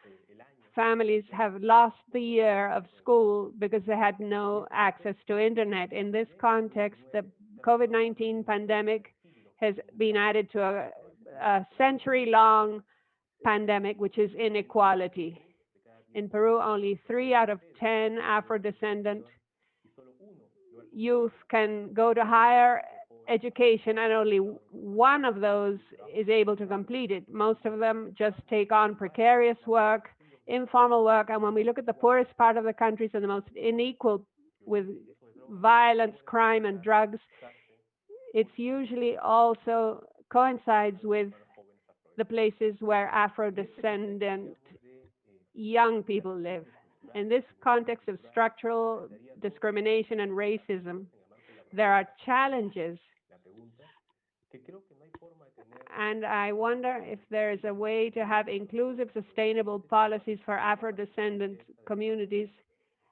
families have lost the year of school because they had no access to internet. In this context, the COVID-19 pandemic has been added to a century-long pandemic, which is inequality. In Peru, only 3 out of 10 Afro-descendant youth can go to higher education, and only one of those is able to complete it. Most of them just take on precarious work, informal work, and when we look at the poorest part of the countries and the most unequal with violence, crime, and drugs, it's usually also coincides with the places where Afro-descendant young people live. In this context of structural discrimination and racism, there are challenges, and I wonder if there is a way to have inclusive, sustainable policies for Afro-descendant communities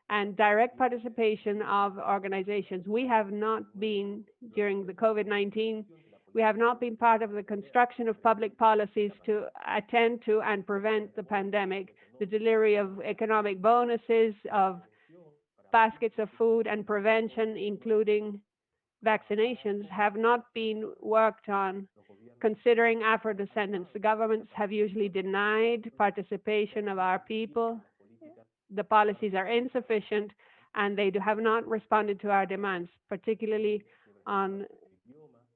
and direct participation of organizations. We have not been, during the COVID-19, we have not been part of the construction of public policies to attend to and prevent the pandemic. The delivery of economic bonuses, of baskets of food, and prevention, including vaccinations, have not been worked on considering Afro-descendants. The governments have usually denied participation of our people. The policies are insufficient, and they have not responded to our demands, particularly on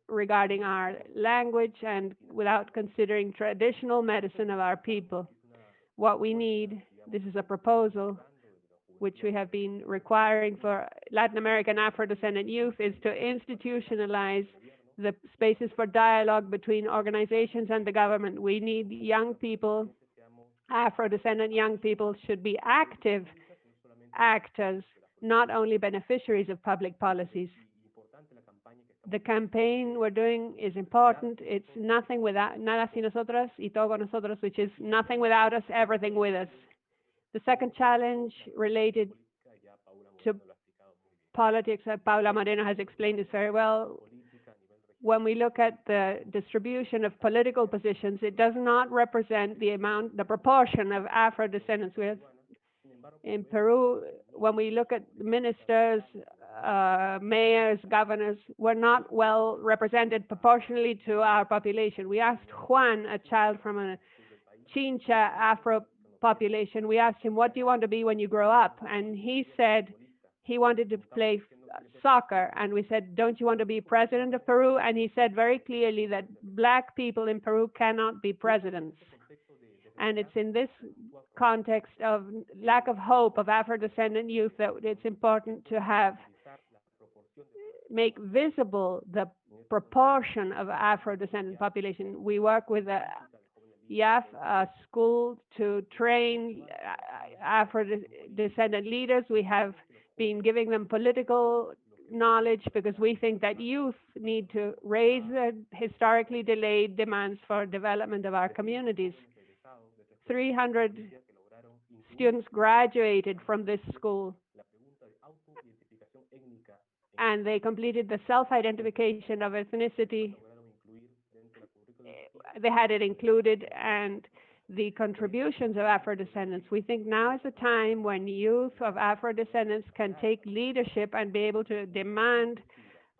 regarding our language and without considering traditional medicine of our people. What we need, this is a proposal which we have been requiring for Latin American Afro-descendant youth, is to institutionalize the spaces for dialogue between organizations and the government. We need young people, Afro-descendant young people should be active actors, not only beneficiaries of public policies. The campaign we're doing is important. It's nothing without, nada sin nosotras y todo con nosotros, which is nothing without us, everything with us. The second challenge related to politics, Paula Moreno has explained this very well. When we look at the distribution of political positions, it does not represent the proportion of Afro-descendants. In Peru, when we look at ministers, mayors, governors, we're not well represented proportionally to our population. We asked Juan, a child from a Chincha Afro population, we asked him, what do you want to be when you grow up? And he said he wanted to play soccer. And we said, don't you want to be president of Peru? And he said very clearly that Black people in Peru cannot be presidents. And it's in this context of lack of hope of Afro-descendant youth that it's important to make visible the proportion of Afro-descendant population. We work with a YAF, a school to train Afro-descendant leaders. We have been giving them political knowledge because we think that youth need to raise the historically delayed demands for development of our communities. 300 students graduated from this school, and they completed the self-identification of ethnicity. They had it included, and the contributions of Afro-descendants. We think now is the time when youth of Afro-descendants can take leadership and be able to demand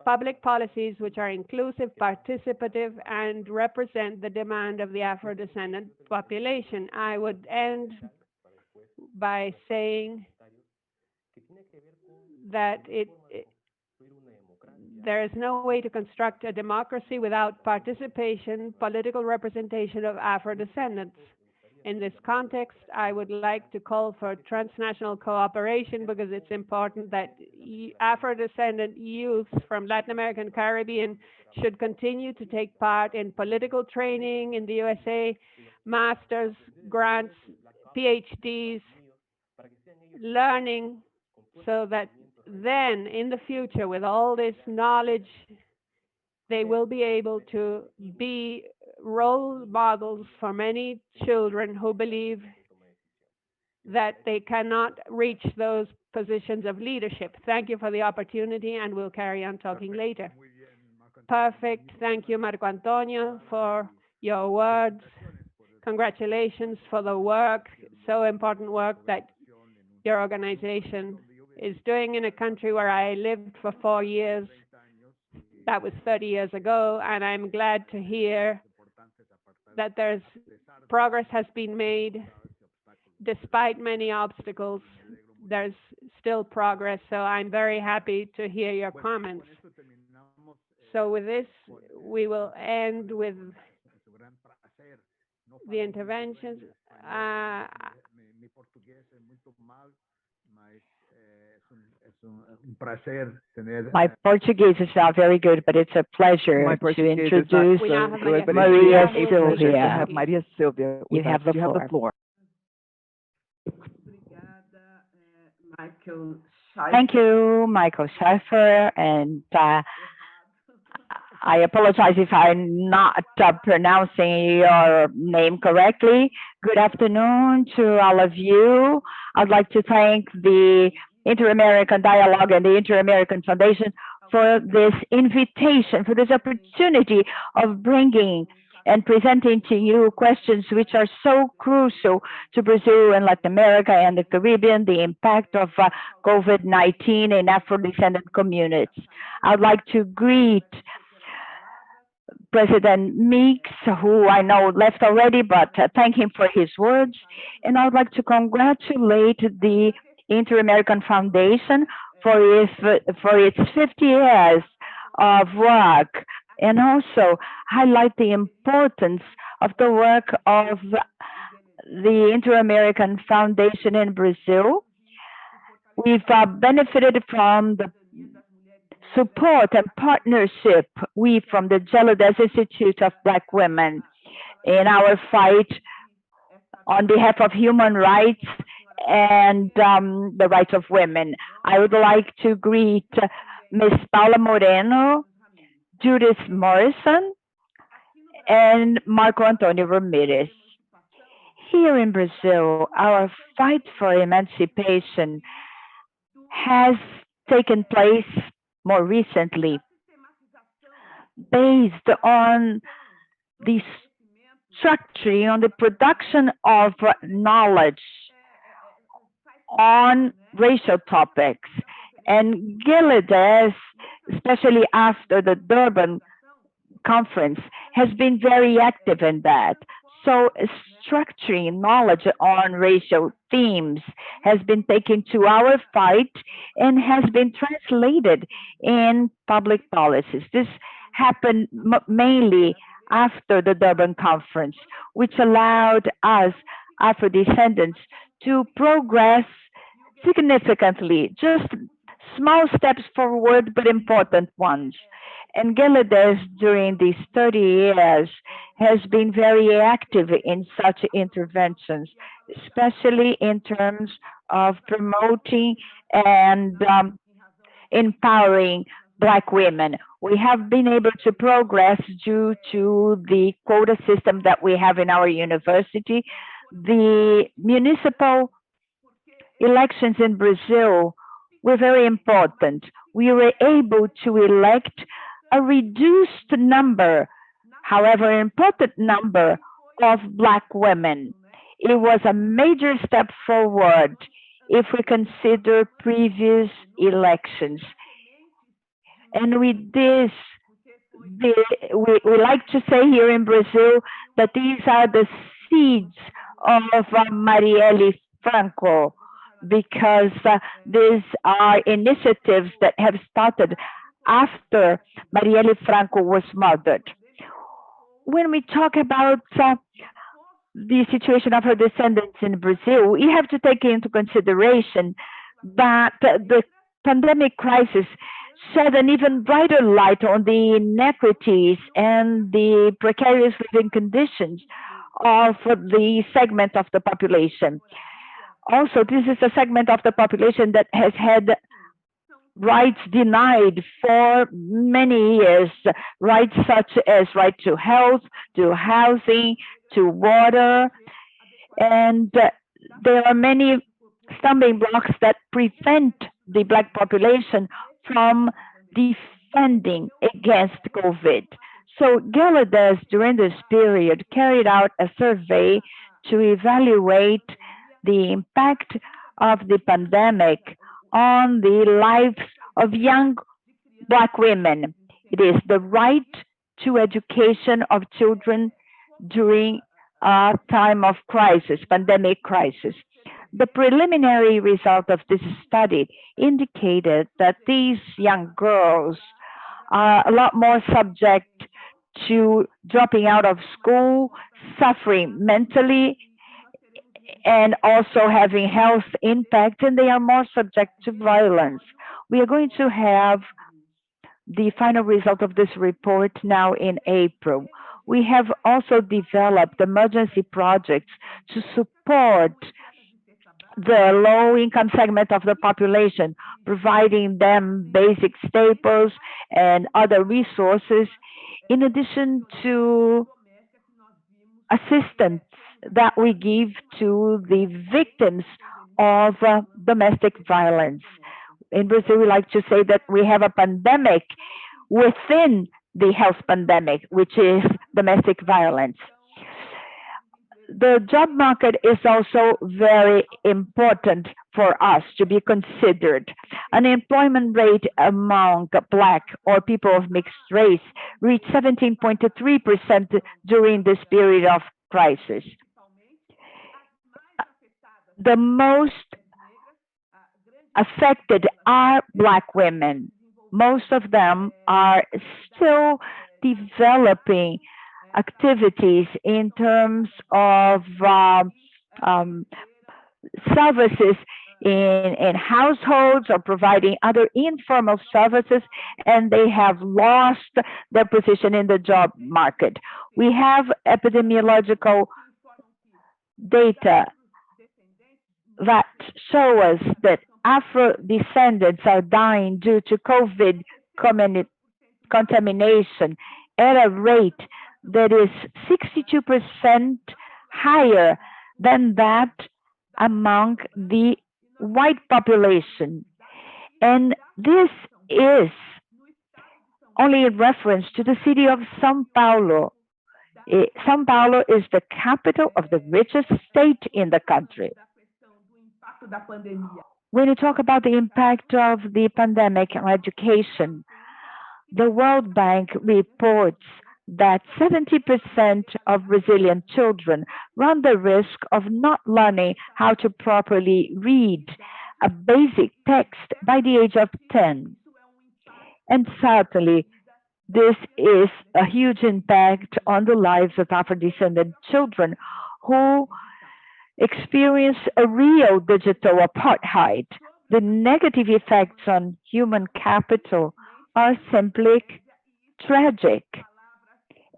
public policies which are inclusive, participative, and represent the demand of the Afro-descendant population. I would end by saying that there is no way to construct a democracy without participation, political representation of Afro-descendants. In this context, I would like to call for transnational cooperation because it's important that Afro-descendant youth from Latin America and Caribbean should continue to take part in political training in the USA, masters, grants, PhDs, learning, so that then in the future, with all this knowledge, they will be able to be role models for many children who believe that they cannot reach those positions of leadership. Thank you for the opportunity, and we'll carry on talking later. Perfect. Thank you, Marco Antonio, for your words. Congratulations for the work so important work that your organization is doing in a country where I lived for 4 years. That was 30 years ago, and I'm glad to hear that progress has been made despite many obstacles. There's still progress, so I'm very happy to hear your comments. So with this, we will end with the interventions. My Portuguese is not very good, but it's a pleasure to introduce We now have Maria Maria Silvia. Maria Silvia, You have the floor. Michael. Thank you, Michael Schaffer, and I apologize if I'm not pronouncing your name correctly. Good afternoon to all of you. I'd like to thank the Inter-American Dialogue and the Inter-American Foundation for this invitation, for this opportunity of bringing and presenting to you questions which are so crucial to Brazil and Latin America and the Caribbean, the impact of COVID-19 in Afro-descendant communities. I'd like to greet President Meeks, who I know left already, but thank him for his words. And I would like to congratulate the Inter-American Foundation for its 50 years of work, and also highlight the importance of the work of the Inter-American Foundation in Brazil. We've benefited from the support and partnership from the Geladas Institute of Black Women in our fight on behalf of human rights and the rights of women. I would like to greet Ms. Paula Moreno, Judith Morrison, and Marco Antonio Ramirez. Here in Brazil, our fight for emancipation has taken place more recently, based on the structuring, on the production of knowledge on racial topics. And Gilead, especially after the Durban conference, has been very active in that. So structuring knowledge on racial themes has been taken to our fight and has been translated in public policies. This happened mainly after the Durban conference, which allowed us, Afro-descendants, to progress significantly, just small steps forward, but important ones. And Gilead, during these 30 years, has been very active in such interventions, especially in terms of promoting and empowering Black women. We have been able to progress due to the quota system that we have in our university. The municipal elections in Brazil were very important. We were able to elect a reduced number, however important number, of Black women. It was a major step forward if we consider previous elections. And with this, we like to say here in Brazil that these are the seeds of Marielle Franco, because these are initiatives that have started after Marielle Franco was murdered. When we talk about the situation of her descendants in Brazil, we have to take into consideration that the pandemic crisis shed an even brighter light on the inequities and the precarious living conditions of the segment of the population. Also, this is a segment of the population that has had rights denied for many years, rights such as right to health, to housing, to water, and there are many stumbling blocks that prevent the Black population from defending against COVID. So Gilead, during this period, carried out a survey to evaluate the impact of the pandemic on the lives of young Black women. It is the right to education of children during a time of crisis, pandemic crisis. The preliminary result of this study indicated that these young girls are a lot more subject to dropping out of school, suffering mentally, and also having health impact, and they are more subject to violence. We are going to have the final result of this report now in April. We have also developed emergency projects to support the low income segment of the population, providing them basic staples and other resources, in addition to assistance that we give to the victims of domestic violence. In Brazil, we like to say that we have a pandemic within the health pandemic, which is domestic violence. The job market is also very important for us to be considered. Unemployment rate among Black or people of mixed race reached 17.3% during this period of crisis. The most affected are Black women. Most of them are still developing activities in terms of services in households or providing other informal services, and they have lost their position in the job market. We have epidemiological data that show us that Afro-descendants are dying due to COVID contamination at a rate that is 62% higher than that among the white population. And this is only in reference to the city of São Paulo. São Paulo is the capital of the richest state in the country. When you talk about the impact of the pandemic on education, the World Bank reports that 70% of Brazilian children run the risk of not learning how to properly read a basic text by the age of 10. And certainly, this is a huge impact on the lives of Afro-descendant children who experience a real digital apartheid. The negative effects on human capital are simply tragic.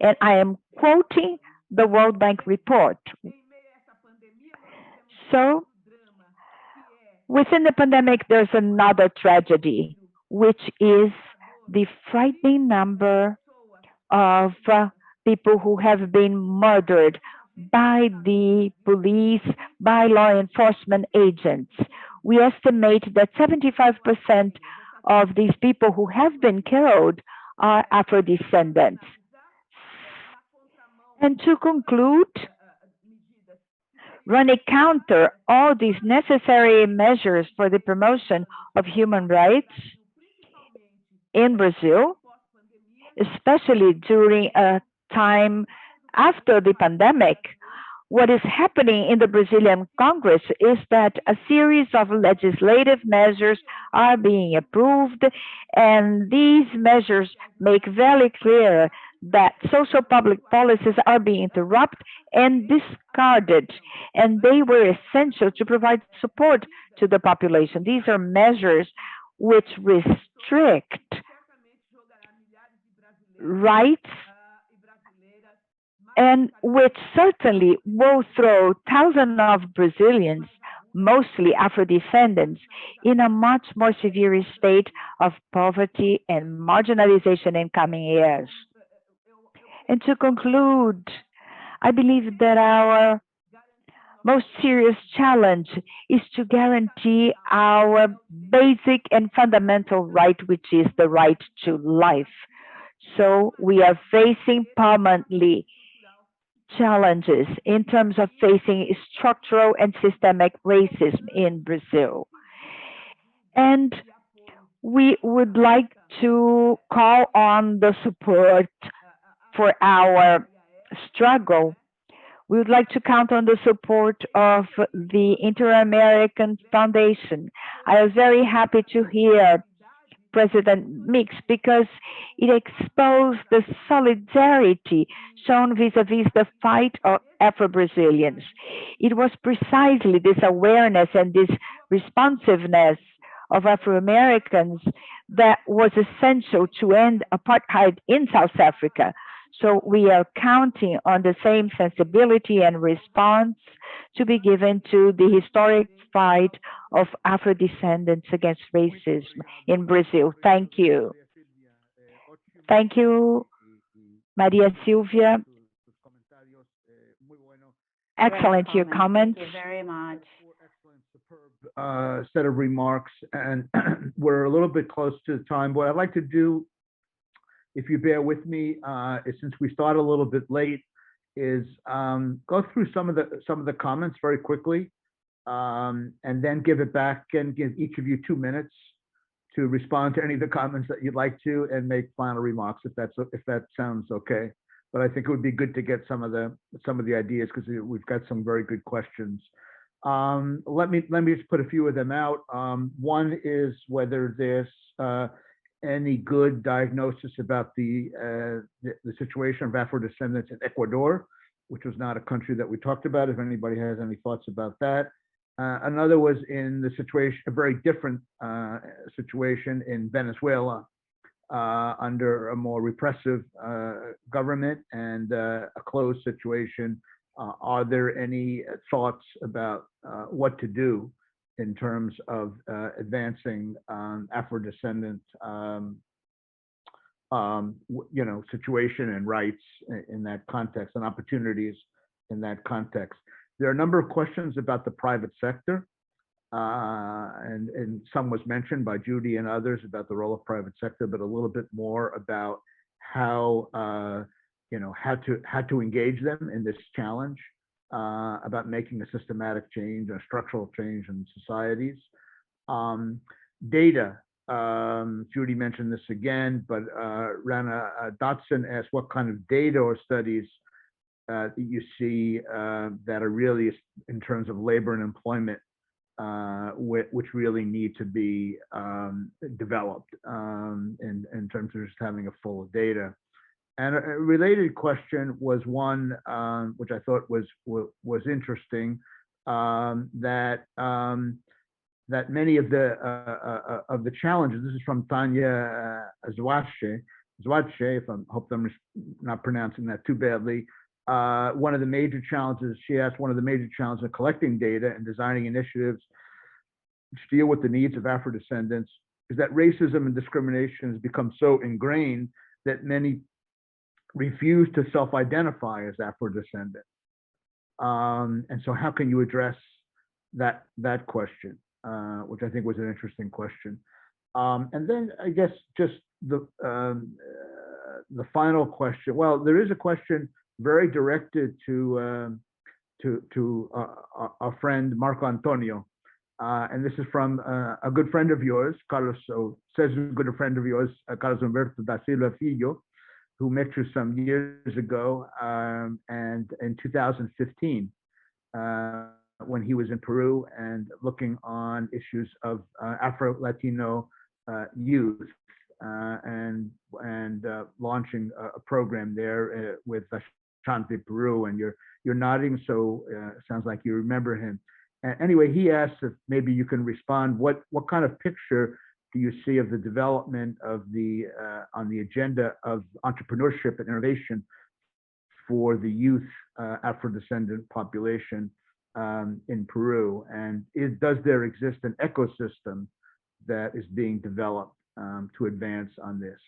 And I am quoting the World Bank report. So, within the pandemic, there's another tragedy, which is the frightening number of people who have been murdered by the police, by law enforcement agents. We estimate that 75% of these people who have been killed are Afro-descendants. And to conclude, running counter all these necessary measures for the promotion of human rights in Brazil, especially during a time after the pandemic, what is happening in the Brazilian Congress is that a series of legislative measures are being approved, and these measures make very clear that social public policies are being interrupted and discarded, and they were essential to provide support to the population. These are measures which restrict rights and which certainly will throw thousands of Brazilians, mostly Afro-descendants, in a much more severe state of poverty and marginalization in coming years. And to conclude, I believe that our most serious challenge is to guarantee our basic and fundamental right, which is the right to life. So we are facing permanently challenges in terms of facing structural and systemic racism in Brazil. And we would like to call on the support for our struggle. We would like to count on the support of the Inter-American Foundation. I was very happy to hear President Mix because it exposed the solidarity shown vis-a-vis the fight of Afro-Brazilians. It was precisely this awareness and this responsiveness of Afro-Americans that was essential to end apartheid in South Africa. So we are counting on the same sensibility and response to be given to the historic fight of Afro-descendants against racism in Brazil. Thank you. Thank you, Maria Silvia. Excellent, your comments. Thank you very much. Excellent, superb set of remarks, and we're a little bit close to the time. What I'd like to do, if you bear with me, is since we started a little bit late, is go through some of the comments very quickly, and then give it back and give each of you 2 minutes to respond to any of the comments that you'd like to, and make final remarks if that sounds okay. But I think it would be good to get some of the ideas, because we've got some very good questions. Let me just put a few of them out. One is whether there's any good diagnosis about the situation of Afro-descendants in Ecuador, which was not a country that we talked about. If anybody has any thoughts about that. Another was in the situation, a very different situation in Venezuela, under a more repressive government and a closed situation. Are there any thoughts about what to do in terms of advancing Afro-descendant situation and rights in that context, and opportunities in that context? There are a number of questions about the private sector, and some was mentioned by Judy and others about the role of private sector, but a little bit more about how how to engage them in this challenge, about making a systematic change, a structural change in societies. Data. Judy mentioned this again, but Rana Dotson asked what kind of data or studies you see that are really in terms of labor and employment, which really need to be developed in terms of just having a full of data. And a related question was one which I thought was interesting, that many of the challenges. This is from Tanya Zwache, if I hope I'm not pronouncing that too badly. One of the major challenges, she asked, one of the major challenges of collecting data and designing initiatives to deal with the needs of Afro-descendants is that racism and discrimination has become so ingrained that many refuse to self-identify as Afro-descendant. And so how can you address that question, which I think was an interesting question. And then I guess just the final question. Well, there is a question very directed to our friend Marco Antonio, and this is from a good friend of yours, Carlos. So says a good friend of yours, Carlos Humberto da Silva Filho, who met you some years ago, and in 2015, when he was in Peru and looking on issues of Afro-Latino youth, and launching a program there with Chante Peru, and you're nodding, so sounds like you remember him. Anyway, he asked if maybe you can respond. What kind of picture do you see of the development of the on the agenda of entrepreneurship and innovation for the youth Afro-descendant population in Peru? And does there exist an ecosystem that is being developed to advance on this?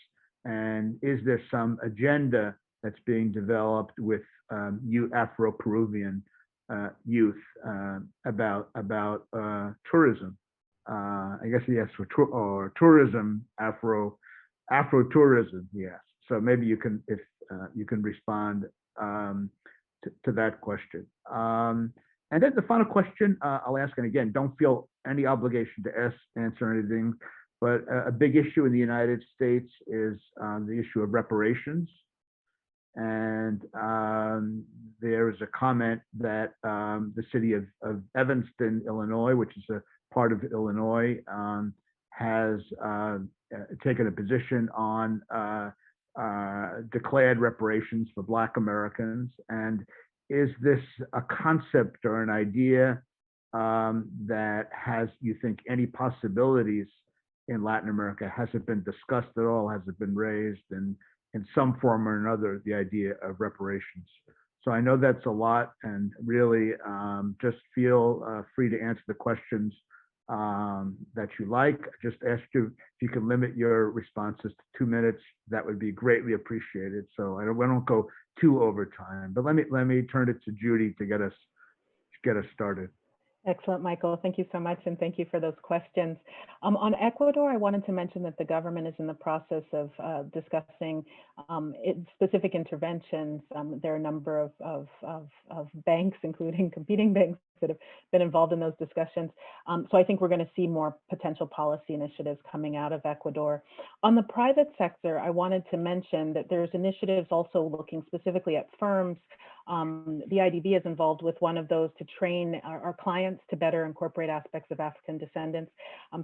And is there some agenda that's being developed with Afro-Peruvian youth about tourism? I guess he asked for tourism, Afro tourism. Yes. So maybe you can, if you can respond to that question. And then the final question I'll ask, and again, don't feel any obligation to answer anything, but a big issue in the United States is the issue of reparations. And there is a comment that the city of Evanston, Illinois, which is a part of Illinois, has taken a position on declared reparations for Black Americans. And is this a concept or an idea that has, you think, any possibilities in Latin America? Has it been discussed at all? Has it been raised in some form or another, the idea of reparations? So I know that's a lot, and really just feel free to answer the questions that you like. I just asked you if you can limit your responses to 2 minutes. That would be greatly appreciated. So we don't go too over time. But let me turn it to Judy to get us started. Excellent, Michael. Thank you so much, and thank you for those questions. On Ecuador, I wanted to mention that the government is in the process of discussing specific interventions. There are a number of banks, including competing banks, that have been involved in those discussions. So I think we're going to see more potential policy initiatives coming out of Ecuador. On the private sector, I wanted to mention that there's initiatives also looking specifically at firms. The IDB is involved with one of those to train our clients to better incorporate aspects of African descendants.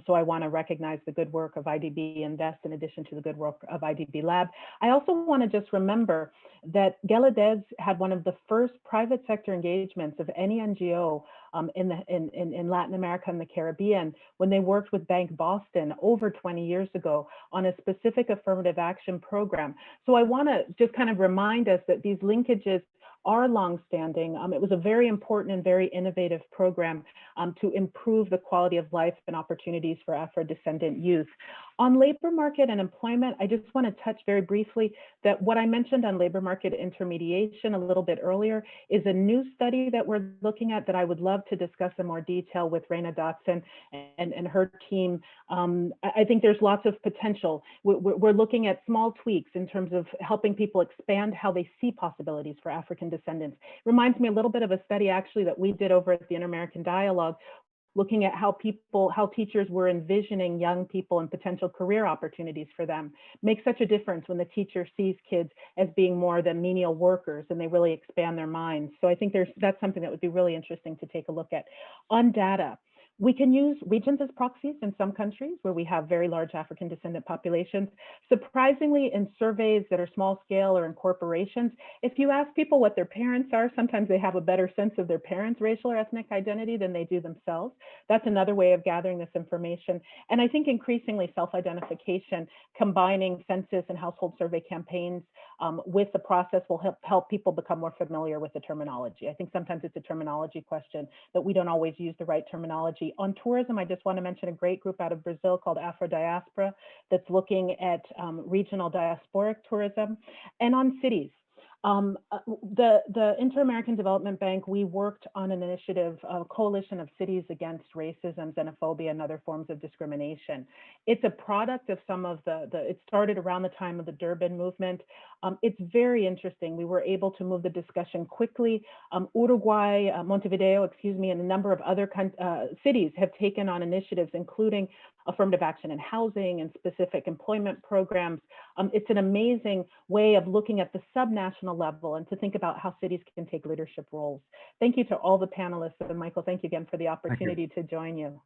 So I want to recognize the good work of IDB Invest in addition to the good work of IDB Lab. I also want to just remember that Gelades had one of the first private sector engagements of any NGO in Latin America and the Caribbean when they worked with Bank Boston over 20 years ago on a specific affirmative action program. So I want to just kind of remind us that these linkages are longstanding. It was a very important and very innovative program to improve the quality of life and opportunities for Afro-descendant youth. On labor market and employment, I just want to touch very briefly that what I mentioned on labor market intermediation a little bit earlier is a new study that we're looking at that I would love to discuss in more detail with Raina Dotson and her team. I think there's lots of potential. We're looking at small tweaks in terms of helping people expand how they see possibilities for African descendants. Reminds me a little bit of a study actually that we did over at the Inter-American Dialogue, looking at how teachers were envisioning young people and potential career opportunities for them. Makes such a difference when the teacher sees kids as being more than menial workers and they really expand their minds. So I think that's something that would be really interesting to take a look at. On data, we can use regions as proxies in some countries where we have very large African descendant populations. Surprisingly, in surveys that are small scale or in corporations, if you ask people what their parents are, sometimes they have a better sense of their parents' racial or ethnic identity than they do themselves. That's another way of gathering this information. And I think increasingly self-identification, combining census and household survey campaigns with the process will help people become more familiar with the terminology. I think sometimes it's a terminology question that we don't always use the right terminology. On tourism, I just want to mention a great group out of Brazil called Afro-diaspora that's looking at regional diasporic tourism. And on cities, the Inter-American Development Bank, we worked on an initiative, a coalition of cities against racism, xenophobia, and other forms of discrimination. It's a product of some of it started around the time of the Durban movement. It's very interesting. We were able to move the discussion quickly. Uruguay, Montevideo, and a number of other cities have taken on initiatives, including affirmative action in housing and specific employment programs. It's an amazing way of looking at the subnational level and to think about how cities can take leadership roles. Thank you to all the panelists. And Michael, thank you again for the opportunity to join you.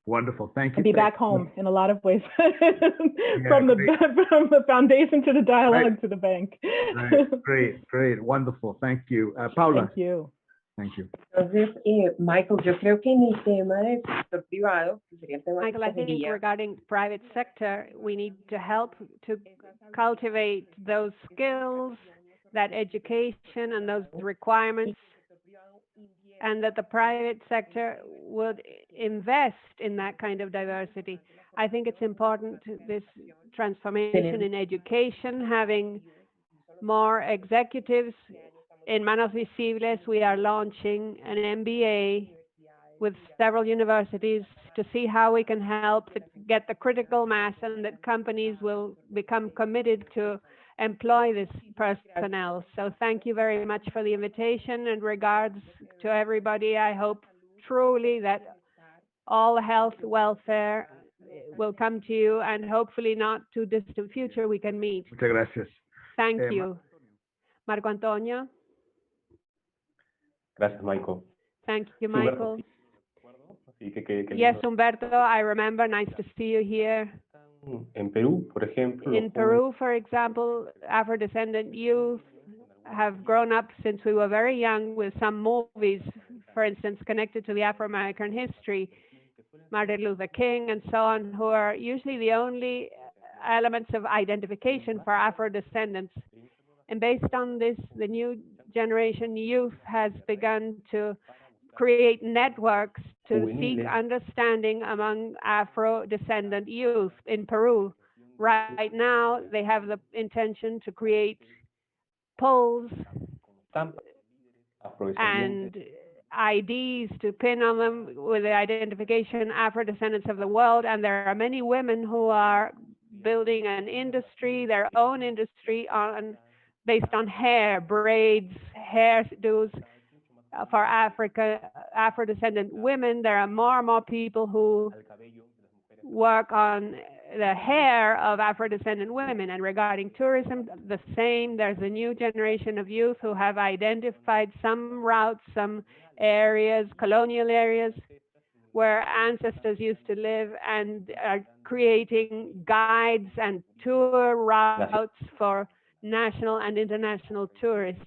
Wonderful, thank you. And be back home in a lot of ways, from the foundation to the dialogue to the bank. Great, wonderful, thank you. Paula. Thank you. Thank you. Entonces, Michael, yo creo que en el tema del sector privado, que sería el tema Michael, I think regarding private sector, we need to help to cultivate those skills, that education and those requirements, and that the private sector would invest in that kind of diversity. I think it's important, this transformation in education, having more executives. In Manos Visibles, we are launching an MBA with several universities to see how we can help get the critical mass and that companies will become committed to employ this personnel. So thank you very much for the invitation, and regards to everybody. I hope truly that all health, welfare will come to you, and hopefully not too distant future we can meet. Muchas gracias. Thank you. Marco Antonio. Gracias, Michael. Thank you, Sí, Humberto, Michael. Sí, qué Yes, lindo. Humberto, I remember. Nice to see you here. En Perú, por ejemplo, In los jóvenes Peru, for example, Afro-descendant youth have grown up since we were very young with some movies, for instance, connected to the Afro-American history, Martin Luther King and so on, who are usually the only elements of identification for Afro-descendants. And based on this, the new generation youth has begun to create networks to seek juveniles understanding among Afro-descendant youth in Peru. Right now, they have the intention to create polls estampas afrodescendientes and IDs to pin on them with the identification Afro-descendants of the world. And there are many women who are building an industry, their own industry, based on hair, braids, hairdos for Afro-descendant women. There are more and more people who work on the hair of Afro-descendant women. And regarding tourism, the same. There's a new generation of youth who have identified some routes, some areas, colonial areas, where ancestors used to live, and are creating guides and tour routes for national and international tourists.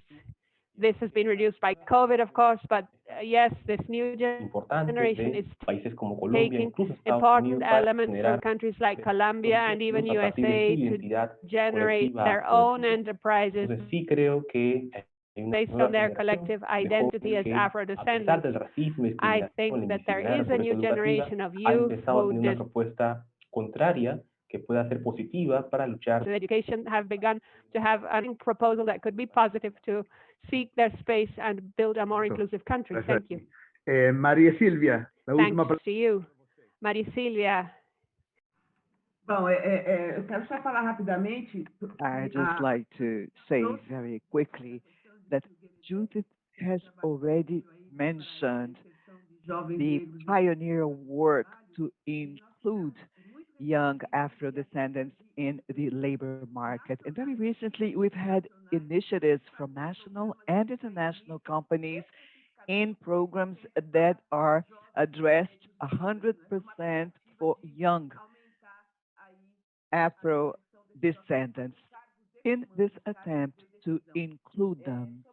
This has been reduced by COVID, of course, but yes, this new importantes generation de is países como Colombia, taking incluso Estados important Unidos, para elements from generar countries like Colombia and even proyectos a partir de USA su to identidad generate colectiva their own afrodescendiente. enterprises Entonces sí creo que hay una based nueva on their generación collective de identity jóvenes as que, a pesar Afro-descendants. del racismo y I discriminación, la think that there invisibilidad de la is a new pobreza educativa, generation of ha youth empezado a who tener una did propuesta contraria que pueda ser positiva para luchar to education have begun to have a proposal that could be positive to seek their space and build a more inclusive country. Gracias. Thank you. María Silvia, la última Thanks to you. Maria Silvia. Bom, eu quero só falar rapidamente. I just like to say very quickly that Judith has already mentioned the pioneer work to include young Afro-descendants in the labor market. And very recently, we've had initiatives from national and international companies in programs that are addressed 100% for young Afro-descendants in this attempt to include them,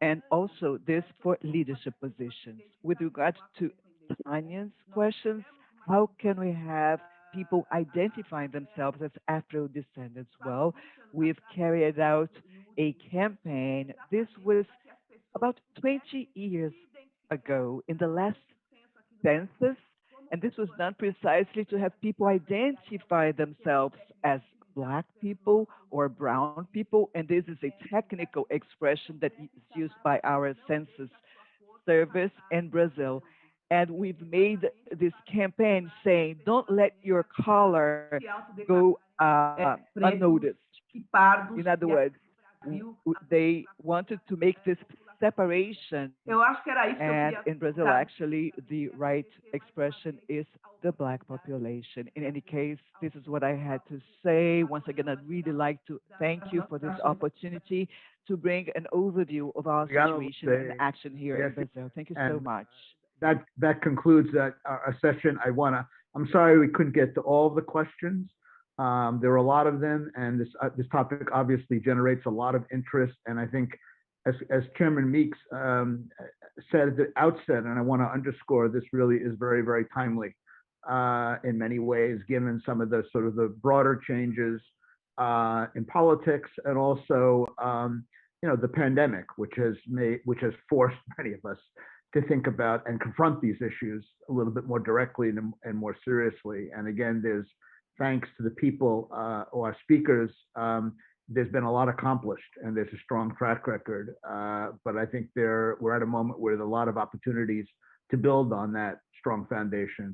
and also this for leadership positions. With regard to Tanya's questions, how can we have people identifying themselves as Afro-descendants? Well, we've carried out a campaign. This was about 20 years ago in the last census, and this was done precisely to have people identify themselves as Black people or brown people, and this is a technical expression that is used by our census service in Brazil. And we've made this campaign saying, don't let your color go unnoticed. In other words, they wanted to make this separation. And in Brazil, actually, the right expression is the Black population. In any case, this is what I had to say. Once again, I'd really like to thank you for this opportunity to bring an overview of our situation and action here in Brazil. Thank you so much. That concludes our session. I'm sorry we couldn't get to all the questions. There were a lot of them, and this topic obviously generates a lot of interest. And I think, as Chairman Meeks said at the outset, and I want to underscore, this really is very, very timely in many ways, given some of the sort of the broader changes in politics, and also the pandemic, which has forced many of us to think about and confront these issues a little bit more directly and more seriously. And again, there's, thanks to the people who are speakers, there's been a lot accomplished, and there's a strong track record. But I think we're at a moment where there's a lot of opportunities to build on that strong foundation.